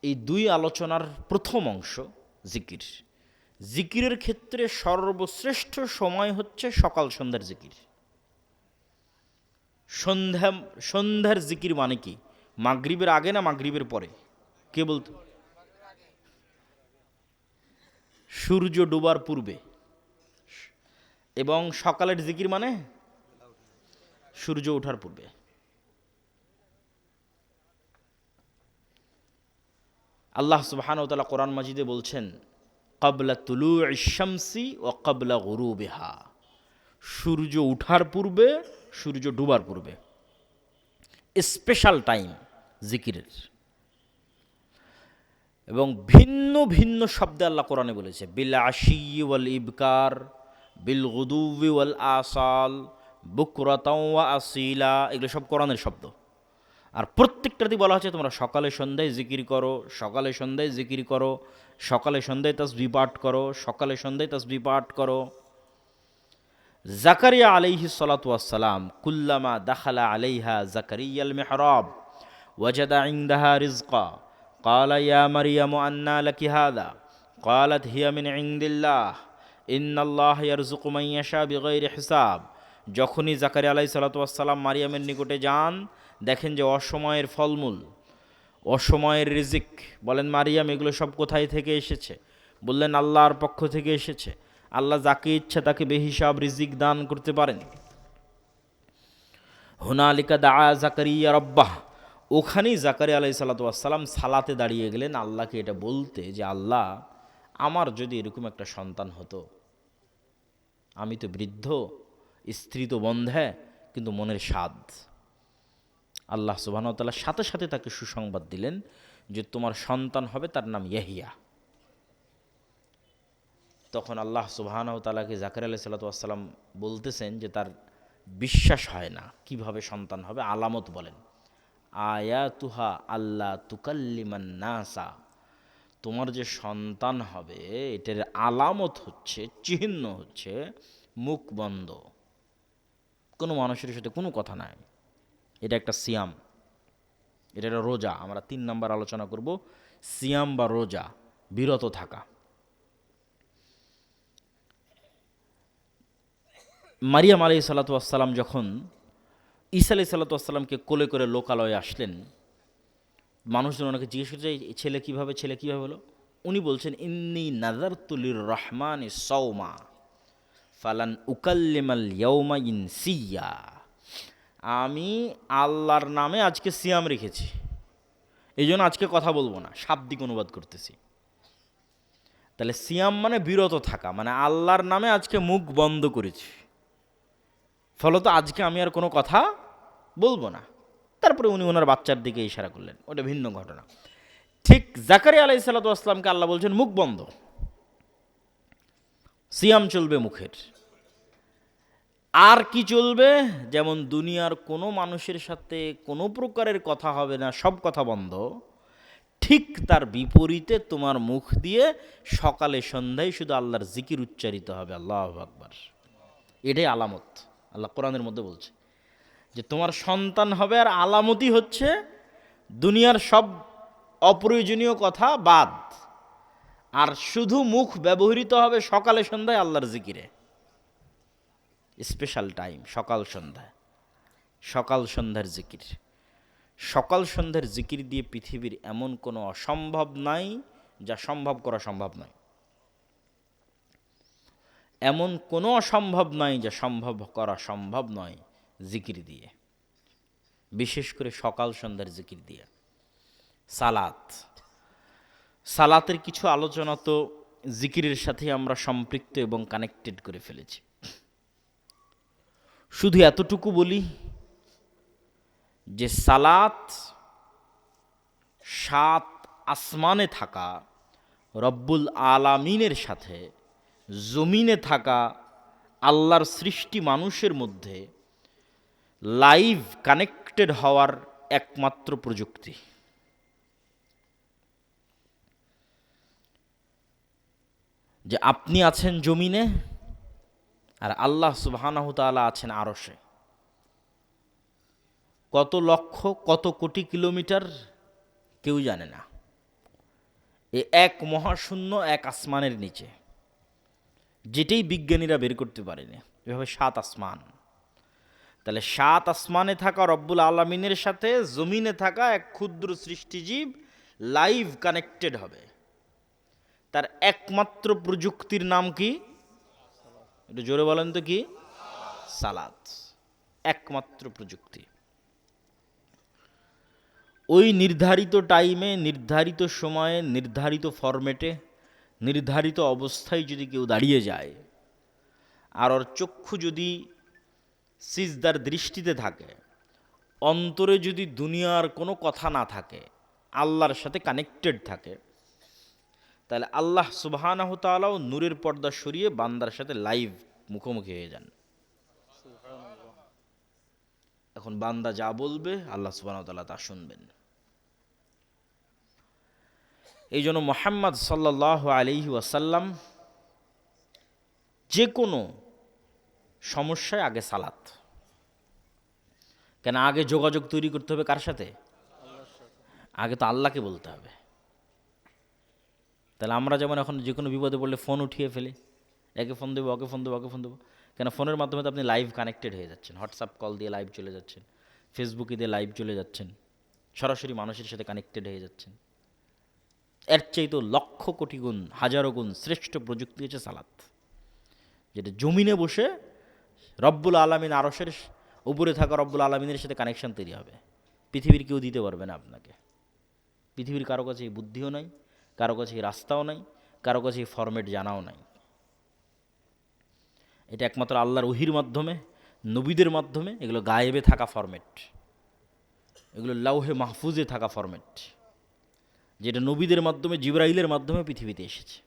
এই দুই আলোচনার প্রথম অংশ জিকির। জিকিরের ক্ষেত্রে সর্বশ্রেষ্ঠ সময় হচ্ছে সকাল সন্ধ্যার জিকির। সন্ধ্যার জিকির মানে কি? মাগরিবের আগে না মাগরিবের পরে? কে বলতো? সূর্য ডোবার পূর্বে। এবং সকালের জিকির মানে সূর্য ওঠার পূর্বে। আল্লাহ সুবহানাহু ওয়া তাআলা কোরআন মাজিদে বলছেন, ক্বাবলা তুলুইশ শামসি ওয়া ক্বাবলা গুরুবিহা, সূর্য ওঠার পূর্বে, সূর্য ডুবার পূর্বে স্পেশাল টাইম জিকিরের। এবং ভিন্ন ভিন্ন শব্দে আল্লাহ কোরআনে বলেছে, বিল আশি ওয়াল ইবকার, বিল গুদুবি ওয়াল আসাল, বুকরাতাও ওয়া আসিলা, এগুলো সব কোরআনের শব্দ। আর প্রত্যেকটাতেই বলা হচ্ছে তোমরা সকালে সন্ধ্যায় জিকির করো, সকালে সন্ধ্যায় জিকির করো, সকালে সন্ধ্যায় তাসবিহ পাঠ করো, সকালে সন্ধ্যায় তাসবিহ পাঠ করো। জাকারিয়া আলাইহিস সালাতু ওয়াস সালাম কুল্লামা দাখালা আলাইহা জাকারিয়াল মিহরাব ওয়াজাদা ইনদাহা রিজকা ক্বালা ইয়া মারইয়ামু আন্না লাকি হাযা ক্বালাত হিয়া মিন ইনদিল্লাহ ইন্নাল্লাহা ইয়ারযুকু মান ইয়াশা বিগাইরি হিসাব। যখনই জাকারিয়া আলাইহিস সালাতু ওয়াস সালাম মারিয়ামের নিকটে যান, দেখেন যে অসময়ের ফলমূল, অসময়ের রিজিক। বলেন, মারিয়াম এগুলো সব কোথায় থেকে এসেছে? বললেন, আল্লাহর পক্ষ থেকে এসেছে। আল্লাহ যাকে ইচ্ছা তাকে বেহিসাব রিজিক দান করতে পারেন। হুনালিকা দাআ জাকারিয়া রাব্বাহ, ওখানেই জাকারিয়া আলাইহিস সালাতু ওয়াস সালাম সালাতে দাঁড়িয়ে গেলেন আল্লাহকে এটা বলতে যে, আল্লাহ আমার যদি এরকম একটা সন্তান হতো, আমি তো বৃদ্ধ, স্ত্রী তো বন্ধে, কিন্তু মনের স্বাদ। আল্লাহ সুবহানাহু ওয়া তাআলা সাথে সাথে তাকে সুসংবাদ দিলেন যে তোমার সন্তান হবে, তার নাম ইয়াহিয়া। তখন আল্লাহ সুবহানাহু ওয়া তাআলাকে জাকারিয়া আলাইহিস সালাতু ওয়াস সালাম বলতেছেন যে তার বিশ্বাস হয় না, কিভাবে সন্তান হবে, আলামত বলেন। আয়াতুহা আল্লাহ তুকাল্লিমান নাসা, তোমার যে সন্তান হবে এটার আলামত হচ্ছে, চিহ্ন হচ্ছে মুখ বন্ধ, কোনো মানুষের সাথে কোনো কথা নাই। এটা একটা সিয়াম, এটা একটা রোজা। আমরা 3 নম্বর আলোচনা করব, সিয়াম বা রোজা, বিরত থাকা। মারিয়াম আলাইহিস সালাতু ওয়াস সালাম যখন ঈসা আলাইহিস সালাতু ওয়াস সালামকে কোলে করে লোকালয়ে আসলেন, মানুষজন ওনাকে জিজ্ঞেস করছে ছেলে কীভাবে হলো? উনি বলছেন, ইন্নী নাযারতু লির রহমানি সাওমা ফালান উকাল্লিমাল ইয়াওমা ইনসিয়া, আমি আল্লাহর নামে আজকে সিয়াম রেখেছি, এই জন্য আজকে কথা বলবো না। শাব্দিক অনুবাদ করতেছি। তাহলে সিয়াম মানে বিরত থাকা, মানে আল্লাহর নামে আজকে মুখ বন্ধ করেছি, ফলত আজকে আমি আর কোনো কথা বলবো না। তারপরে উনি ওনার বাচ্চার দিকে ইশারা করলেন, ওটা ভিন্ন ঘটনা। ঠিক জাকারিয়া আলাইহিস সালাতু ওয়াস সালামকে আল্লাহ বলছেন মুখ বন্ধ, সিয়াম চলবে মুখের। আর কি চলবে? যেমন দুনিয়ার কোনো মানুষের সাথে কোনো প্রকারের কথা হবে না, সব কথা বন্ধ, ঠিক তার বিপরীতে তোমার মুখ দিয়ে সকালে সন্ধ্যায় শুধু আল্লাহর জিকির উচ্চারিত হবে। আল্লাহু আকবার। এটাই আলামত, আল্লাহ কোরআনের মধ্যে বলছে যে তোমার সন্তান হবে, আর আলামতি হচ্ছে দুনিয়ার সব অপ্রয়োজনীয় কথা বাদ, আর শুধু মুখ ব্যবহৃত হবে সকালে সন্ধ্যায় আল্লাহর জিকিরে। স্পেশাল টাইম সকাল সন্ধ্যায়, সকাল সন্ধ্যার জিকির। সকাল সন্ধ্যার জিকির দিয়ে পৃথিবীর এমন কোনো অসম্ভব নাই যা সম্ভব করা সম্ভব নয়। এমন কোনো অসম্ভব নাই যা সম্ভব করা সম্ভব নয় জিকির দিয়ে, বিশেষ করে সকাল সন্ধ্যার জিকির দিয়ে। সালাত, সালাতের কিছু আলোচনা তো জিকিরের সাথে আমরা সম্পৃক্ত এবং কানেক্টেড করে ফেলেছি। শুধু এতটুকু বলি যে সালাত সাত আসমানে থাকা রব্বুল আলামিনের সাথে জমিনে থাকা আল্লাহর সৃষ্টি মানুষের মধ্যে লাইভ কানেক্টেড হওয়ার একমাত্র প্রযুক্তি। যে আপনি আছেন জমিনে আর আল্লাহ সুবহানাহু তাআলা আছেন আরশে। কত লক্ষ কত কোটি কিলোমিটার কেউ জানে না। এ এক মহাশূন্য, এক আসমানের নিচে, যেটাই বিজ্ঞানীরা বের করতে পারেনি। এভাবে সাত আসমান। তাহলে সাত আসমানে থাকা রব্বুল আলামিনের সাথে জমিনে থাকা এক ক্ষুদ্র সৃষ্টিজীব লাইভ কানেক্টেড হবে। তার একমাত্র প্রযুক্তির নাম কি? একটু জোরে বলেন তো কি? সালাত। একমাত্র প্রযুক্তি। ওই নির্ধারিত টাইমে, নির্ধারিত সময়ে, নির্ধারিত ফরম্যাটে, নির্ধারিত অবস্থায় যদি কেউ দাঁড়িয়ে যায়, আর ওর চক্ষু যদি সিজদার দৃষ্টিতে থাকে, অন্তরে যদি দুনিয়ার কোনো কথা না থাকে, আল্লাহর সাথে কানেক্টেড থাকে, তাহলে আল্লাহ সুবহানাহু তাআলাও নূরের পর্দা সরিয়ে বান্দার সাথে লাইভ মুখোমুখি হয়ে যান। এখন বান্দা যা বলবে আল্লাহ সুবহানাহু তাআলা তা শুনবেন। এই জন্য মুহাম্মদ সাল্লাল্লাহু আলাইহি ওয়াসাল্লাম যে কোনো সমস্যায় আগে সালাত। কেন? আগে যোগাযোগ তৈরি করতে হবে কার সাথে? আগে তো আল্লাহকে বলতে হবে। তাহলে আমরা যেমন এখন যে কোনো বিপদে পড়লে ফোন উঠিয়ে ফেলি, একে ফোন দেবো, ওকে ফোন দেবো, ওকে ফোন দেবো। কেন? ফোনের মাধ্যমে তো আপনি লাইভ কানেক্টেড হয়ে যাচ্ছেন। হোয়াটসঅ্যাপ কল দিয়ে লাইভ চলে যাচ্ছেন, ফেসবুকে দিয়ে লাইভ চলে যাচ্ছেন, সরাসরি মানুষের সাথে কানেক্টেড হয়ে যাচ্ছেন। এর চেয়ে তো লক্ষ কোটি গুণ, হাজারো গুণ শ্রেষ্ঠ প্রযুক্তি হচ্ছে সালাত, যেটা জমিনে বসে রব্বুল আলামিন আরশের উপরে থাকা রব্বুল আলামিনের সাথে কানেকশন তৈরি হবে। পৃথিবীর কেউ দিতে পারবে না আপনাকে। পৃথিবীর কারো কাছে এই বুদ্ধিও নাই, কারো কাছে এই রাস্তাও নাই, কারো কাছে এই ফরম্যাট জানাও নাই। এটা একমাত্র আল্লাহর ওহির মাধ্যমে, নবীদের মাধ্যমে, এগুলো গায়েবে থাকা ফরম্যাট, এগুলো লাউহে মাহফুজে থাকা ফরম্যাট, যেটা নবীদের মাধ্যমে, জিবরাইলের মাধ্যমে পৃথিবীতে এসেছে।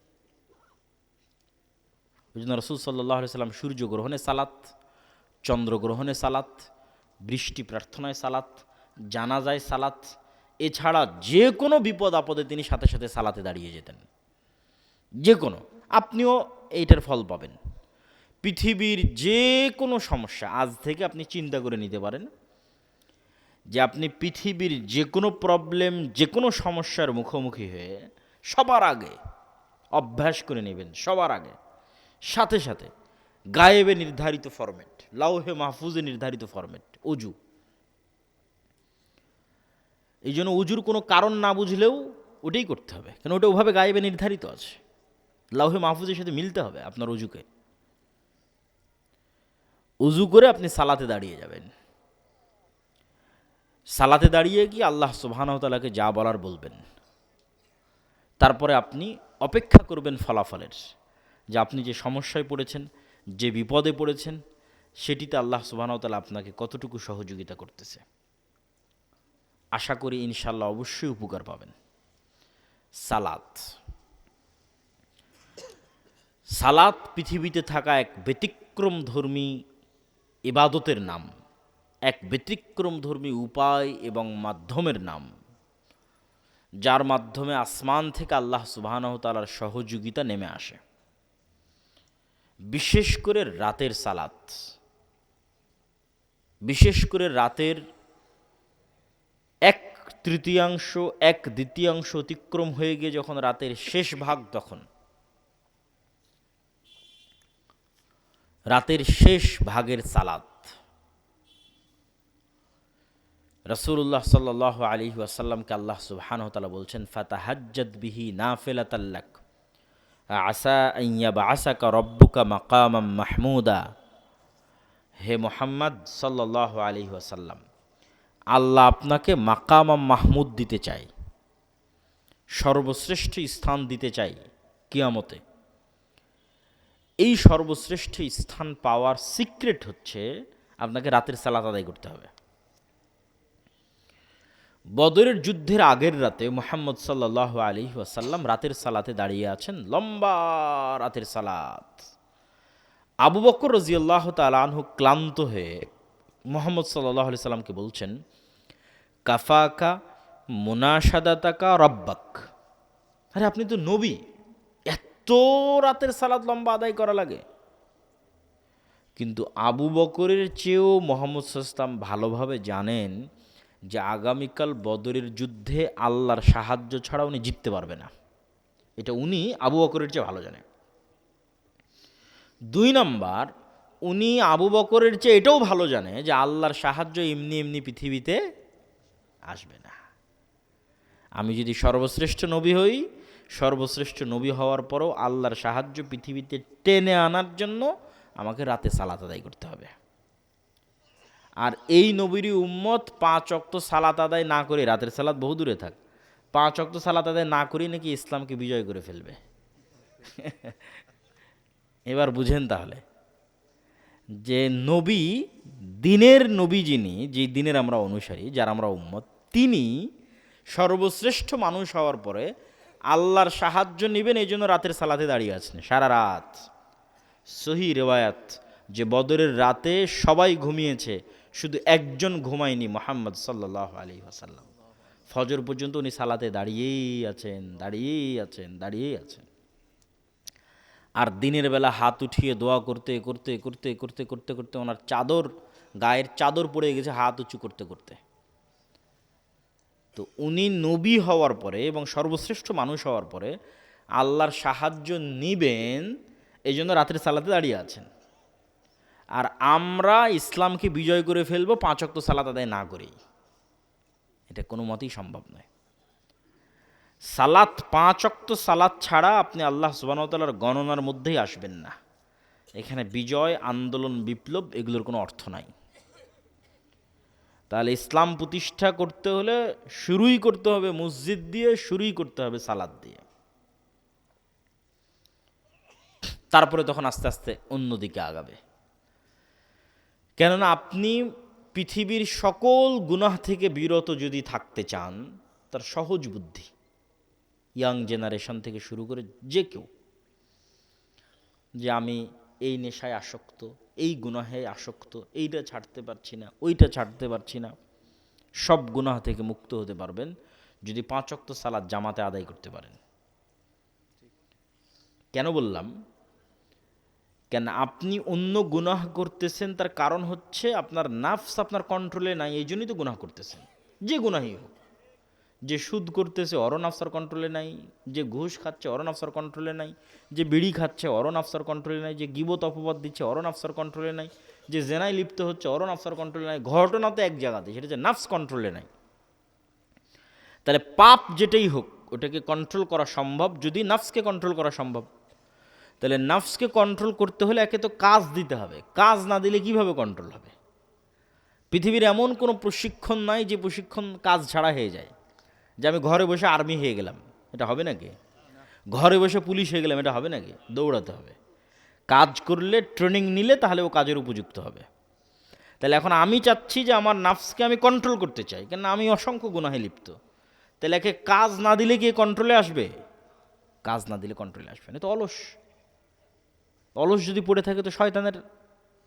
ওই জন্য রাসূল সাল্লাল্লাহু আলাইহি সাল্লাম সূর্যগ্রহণে সালাত, চন্দ্রগ্রহণে সালাত, বৃষ্টি প্রার্থনায় সালাত, জানাজায় সালাত, এছাড়া যে কোনো বিপদ আপদে তিনি সাথে সাথে সালাতে দাঁড়িয়ে যেতেন। যে কোনো, আপনিও এইটার ফল পাবেন। পৃথিবীর যে কোনো সমস্যা আজ থেকে আপনি চিন্তা করে নিতে পারেন যে আপনি পৃথিবীর যে কোনো প্রবলেম, যে কোনো সমস্যার মুখোমুখি হয়ে সবার আগে অভ্যাস করে নেবেন, সবার আগে সাথে সাথে গায়েবে নির্ধারিত ফরম্যাট, লাউহে মাহফুজে নির্ধারিত ফরম্যাট, অজু। এই জন্য অজুর কোনো কারণ না বুঝলেও ওটাই করতে হবে, কেন ওটা ওভাবে গায়েবে নির্ধারিত আছে। লাউহে মাহফুজের সাথে মিলতে হবে আপনার অজুকে। অজু করে আপনি সালাতে দাঁড়িয়ে যাবেন। সালাতে দাঁড়িয়ে গিয়ে আল্লাহ সুবহানাহু ওয়া তাআলাকে যা বলার বলবেন। তারপরে আপনি অপেক্ষা করবেন ফলাফলের, যে আপনি যে সমস্যায় পড়েছেন, যে বিপদে পড়েছেন, সেটিতে আল্লাহ সুবহানাহু ওয়া তাআলা আপনাকে কতটুকু সহযোগিতা করতেছে। আশা করি ইনশাআল্লাহ অবশ্যই উপকার পাবেন। সালাত, সালাত পৃথিবীতে থাকা এক ব্যতিক্রমধর্মী ইবাদতের নাম, এক ব্যতিক্রমধর্মী উপায় এবং মাধ্যমের নাম, যার মাধ্যমে আসমান থেকে আল্লাহ সুবহানাহু ওয়া তাআলার সহযোগিতা নেমে আসে। বিশেষ করে রাতের সালাত। বিশেষ করে রাতের 1/3 1/2 অতিক্রম হয়ে গিয়ে যখন রাতের শেষ ভাগ, তখন রাতের শেষ ভাগের সালাত রাসূলুল্লাহ সাল্লাল্লাহু আলাইহি ওয়াসাল্লামকে আল্লাহ সুবহানাহু ওয়া তাআলা বলছেন, ফাতাহাজ্জাদ বিহি নাফিলাতাল লাক আসা আন ইয়াবআসাকা রাব্বুকা মাকামাম মাহমুদা। হে মুহাম্মদ সাল্লাল্লাহু আলাইহি ওয়াসাল্লাম, আল্লাহ আপনাকে মাকামাম মাহমুদ দিতে চাই, সর্বশ্রেষ্ঠ স্থান দিতে চাই কিয়ামতে। এই সর্বশ্রেষ্ঠ স্থান পাওয়ার সিক্রেট হচ্ছে আপনাকে রাতের সালাত আদায় করতে হবে। বদরের যুদ্ধের আগের রাতে মুহাম্মদ সাল্লাল্লাহু আলাইহি ওয়াসাল্লাম রাতের সালাতে দাঁড়িয়ে আছেন, লম্বা রাতের সালাত। আবু বকর রাদিয়াল্লাহু তাআলা আনহু ক্লান্ত হয়ে মুহাম্মদ সাল্লাল্লাহু আলাইহি সাল্লামকে বলছেন, কাফাকা মুনাশাদাতাকা রব্বাক। আরে আপনি তো নবী, এত রাতের সালাত লম্বা আদায় করা লাগে? কিন্তু আবু বকরের চেয়েও মুহাম্মদ সাল্লাল্লাহু আলাইহি ওয়াসাল্লাম ভালোভাবে জানেন যে আগামীকাল বদরের যুদ্ধে আল্লাহর সাহায্য ছাড়া উনি জিততে পারবে না। এটা উনি আবু বকরের চেয়ে ভালো জানেন। 2 নাম্বার, উনি আবু বকরের চেয়ে এটাও ভালো জানে যে আল্লাহর সাহায্য এমনি এমনি পৃথিবীতে আসবে না। আমি যদি সর্বশ্রেষ্ঠ নবী হই, সর্বশ্রেষ্ঠ নবী হওয়ার পরও আল্লাহর সাহায্য পৃথিবীতে টেনে আনার জন্য আমাকে রাতে সালাত আদায় করতে হবে। আর এই নবীরই উম্মত 5 ওয়াক্ত সালাত আদায় না করে, রাতের সালাত বহু দূরে থাক, 5 ওয়াক্ত সালাত আদায় না করেই নাকি ইসলামকে বিজয় করে ফেলবে। এবার বুঝেন তাহলে যে নবী, দিনের নবী যিনি, যে দিনের আমরা অনুসারী, যার আমরা উম্মত, তিনি সর্বশ্রেষ্ঠ মানুষ হওয়ার পরে আল্লাহর সাহায্য নেবেন, এই জন্য রাতের সালাতে দাঁড়িয়ে আছেন সারা রাত। সহি রেওয়ায়াত যে বদরের রাতে সবাই ঘুমিয়েছে, শুধু একজন ঘুমায়নি, মুহাম্মদ সাল্লাল্লাহু আলাইহি ওয়াসাল্লাম। ফজর পর্যন্ত উনি সালাতে দাঁড়িয়েই আছেন, দাঁড়িয়েই আছেন, দাঁড়িয়েই আছেন। আর দিনের বেলা হাত উঠিয়ে দোয়া করতে করতে করতে করতে করতে করতে ওনার চাদর, গায়ের চাদর পড়ে গেছে হাত উঁচু করতে করতে। তো উনি নবী হওয়ার পরে এবং সর্বশ্রেষ্ঠ মানুষ হওয়ার পরে আল্লাহর সাহায্য নিবেন, এই জন্য রাতের সালাতে দাঁড়িয়ে আছেন। আর আমরা ইসলামকে বিজয় করে ফেলবো 5 ওয়াক্ত সালাত আদায় না করেই, এটা কোনো মতেই সম্ভব নয়। সালাত, 5 ওয়াক্ত সালাত ছাড়া আপনি আল্লাহ সুবহানাহু ওয়া তাআলার গণনার মধ্যেই আসবেন না। এখানে বিজয়, আন্দোলন, বিপ্লব এগুলোর কোনো অর্থ নাই। তাহলে ইসলাম প্রতিষ্ঠা করতে হলে শুরুই করতে হবে মসজিদ দিয়ে, শুরুই করতে হবে সালাত দিয়ে, তারপরে তখন আস্তে আস্তে অন্যদিকে আগাবে। কেননা আপনি পৃথিবীর সকল গুনাহ থেকে বিরত যদি থাকতে চান, তার সহজ বুদ্ধি, ইয়াং জেনারেশন থেকে শুরু করে যে কেউ, যে আমি এই নেশায় আসক্ত, এই গুনাহে আসক্ত, এইটা ছাড়তে পারছি না, ওইটা ছাড়তে পারছি না, সব গুনাহ থেকে মুক্ত হতে পারবেন যদি 5 ওয়াক্ত সালাত জামাতে আদায় করতে পারেন। কেন বললাম? কেন আপনি অন্য গুনাহ করতেছেন, তার কারণ হচ্ছে আপনার নাফস আপনার কন্ট্রোলে নাই, এই জন্যই তো গুনাহ করতেছেন। যে গুনাহই হোক, যে সুদ করতেছে ওরও নাফসার কন্ট্রোলে নাই, যে ঘুষ খাচ্ছে ওরও নাফসার কন্ট্রোলে নাই, যে বিড়ি খাচ্ছে ওরও নাফসার কন্ট্রোলে নাই, যে গীবত অপবাদ দিচ্ছে ওরও নাফসার কন্ট্রোলে নাই, যে জেনায় লিপ্ত হচ্ছে ওরও নাফসার কন্ট্রোলে নাই। ঘটনা তো এক জায়গাতে, সেটা হচ্ছে নাফস কন্ট্রোলে নাই। তাহলে পাপ যেটাই হোক ওটাকে কন্ট্রোল করা সম্ভব যদি নাফসকে কন্ট্রোল করা সম্ভব। তাহলে নাফসকে কন্ট্রোল করতে হলে একে তো কাজ দিতে হবে, কাজ না দিলে কিভাবে কন্ট্রোল হবে? পৃথিবীর এমন কোনো প্রশিক্ষণ নাই যে প্রশিক্ষণ কাজ ছাড়া হয়ে যায়। যে আমি ঘরে বসে আর্মি হয়ে গেলাম, এটা হবে নাকি? ঘরে বসে পুলিশ হয়ে গেলাম, এটা হবে নাকি? দৌড়াতে হবে, কাজ করলে, ট্রেনিং নিলে তাহলে ও কাজের উপযুক্ত হবে। তাহলে এখন আমি চাচ্ছি যে আমার নাফসকে আমি কন্ট্রোল করতে চাই, কেন আমি অসংখ্য গুনাহে লিপ্ত। তাহলে একে কাজ না দিলে কি কন্ট্রোলে আসবে? কাজ না দিলে কন্ট্রোলে আসবে না। তো অলস, অলস যদি পড়ে থাকে তো শয়তানের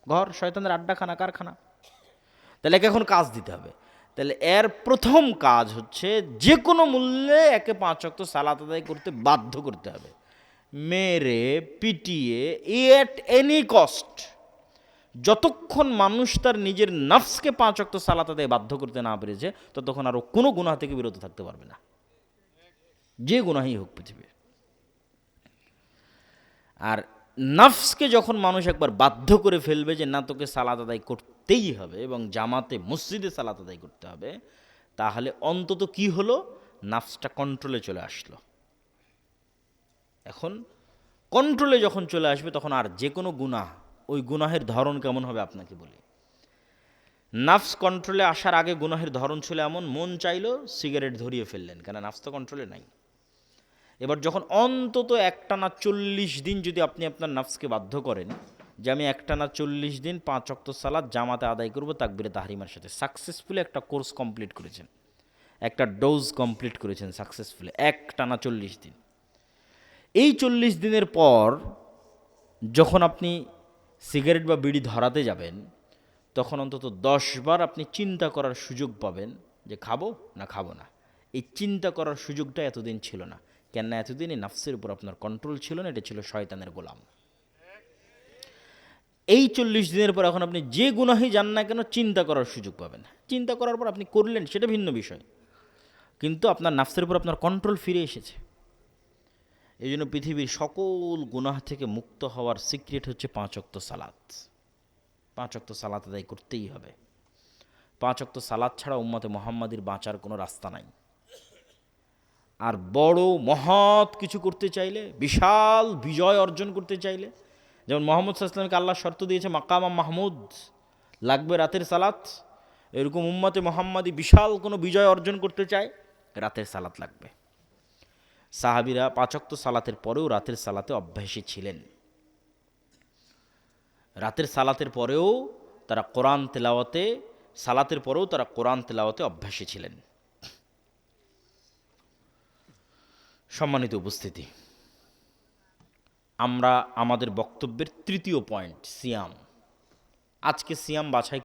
ঘর, শয়তানের আড্ডাখানা, কারখানা। তাহলে একে এখন কাজ দিতে হবে। তাহলে এর প্রথম কাজ হচ্ছে যে কোনো মূল্যে একে 5 ওয়াক্ত সালাত আদায় করতে বাধ্য করতে হবে, মেরে পিটিয়ে, এট এনি কস্ট। যতক্ষণ মানুষ তার নিজের নফসকে 5 ওয়াক্ত সালাত আদায়ে বাধ্য করতে না পেরেছে, ততক্ষণ আরও কোনো গুনাহ থেকে বিরত থাকতে পারবে না, যে গুনাহই হোক পৃথিবীর। আর নফসকে যখন মানুষ একবার বাধ্য করে ফেলবে যে না, তোকে সালাত আদায় করতেই হবে এবং জামাতে মসজিদে সালাত আদায় করতে হবে, তাহলে অন্তত কি হলো, নফসটা কন্ট্রোলে চলে আসলো। এখন কন্ট্রোলে যখন চলে আসবে, তখন আর যে কোনো গুনাহ, ওই গুনাহের ধরন কেমন হবে আপনাকে বলি। নফস কন্ট্রোলে আসার আগে গুনাহের ধরন ছিল এমন, মন চাইলো সিগারেট ধরিয়ে ফেললেন, কেন নফস তো কন্ট্রোলে নাই। এবার যখন অন্তত একটানা 40 দিন যদি আপনি আপনার নফসকে বাধ্য করেন যে আমি একটানা 40 দিন 5 ওয়াক্ত সালাত জামাতে আদায় করব তাকবীরে তাহরিমার সাথে, সাকসেসফুলি একটা কোর্স কমপ্লিট করেছেন, একটা ডোজ কমপ্লিট করেছেন সাকসেসফুলি একটানা 40 দিন। এই 40 দিনের পর যখন আপনি সিগারেট বা বিড়ি ধরাতে যাবেন, তখন অন্তত 10 বার আপনি চিন্তা করার সুযোগ পাবেন যে খাবো না খাবো না। এই চিন্তা করার সুযোগটা এতদিন ছিল না, কেননা এতদিন এই নাফসের উপর আপনার কন্ট্রোল ছিল না, এটা ছিল শয়তানের গোলাম। এই 40 দিনের পর এখন আপনি যে গুনাহই যান না কেন চিন্তা করার সুযোগ পাবেন। চিন্তা করার পর আপনি করলেন, সেটা ভিন্ন বিষয়, কিন্তু আপনার নাফসের উপর আপনার কন্ট্রোল ফিরে এসেছে। এই জন্য পৃথিবীর সকল গুনাহ থেকে মুক্ত হওয়ার সিক্রেট হচ্ছে 5 ওয়াক্ত সালাত। 5 ওয়াক্ত সালাত আদায় করতেই হবে। 5 ওয়াক্ত সালাত ছাড়া উম্মতে মুহাম্মাদির বাঁচার কোনো রাস্তা নাই। আর বড় মহৎ কিছু করতে চাইলে, বিশাল বিজয় অর্জন করতে চাইলে, যেমন মুহাম্মদ সাল্লাল্লাহু আলাইহি ওয়াসাল্লামকে আল্লাহ শর্ত দিয়েছে মাকাম মাহমুদ, লাগবে রাতের সালাত, এরকম উম্মতে মুহাম্মাদি বিশাল কোনো বিজয় অর্জন করতে চায়, রাতের সালাত লাগবে। সাহাবীরা 5 ওয়াক্ত সালাতের পরেও রাতের সালাতে অভ্যাসী ছিলেন। রাতের সালাতের পরেও তারা কোরআন তেলাওয়াতে, সালাতের পরেও তারা কোরআন তেলাওয়াতে অভ্যাসী ছিলেন। সম্মানিত উপস্থিতি, আমরা আমাদের বক্তব্যের তৃতীয় পয়েন্ট, সিয়াম। আজকে সিয়াম বাছাই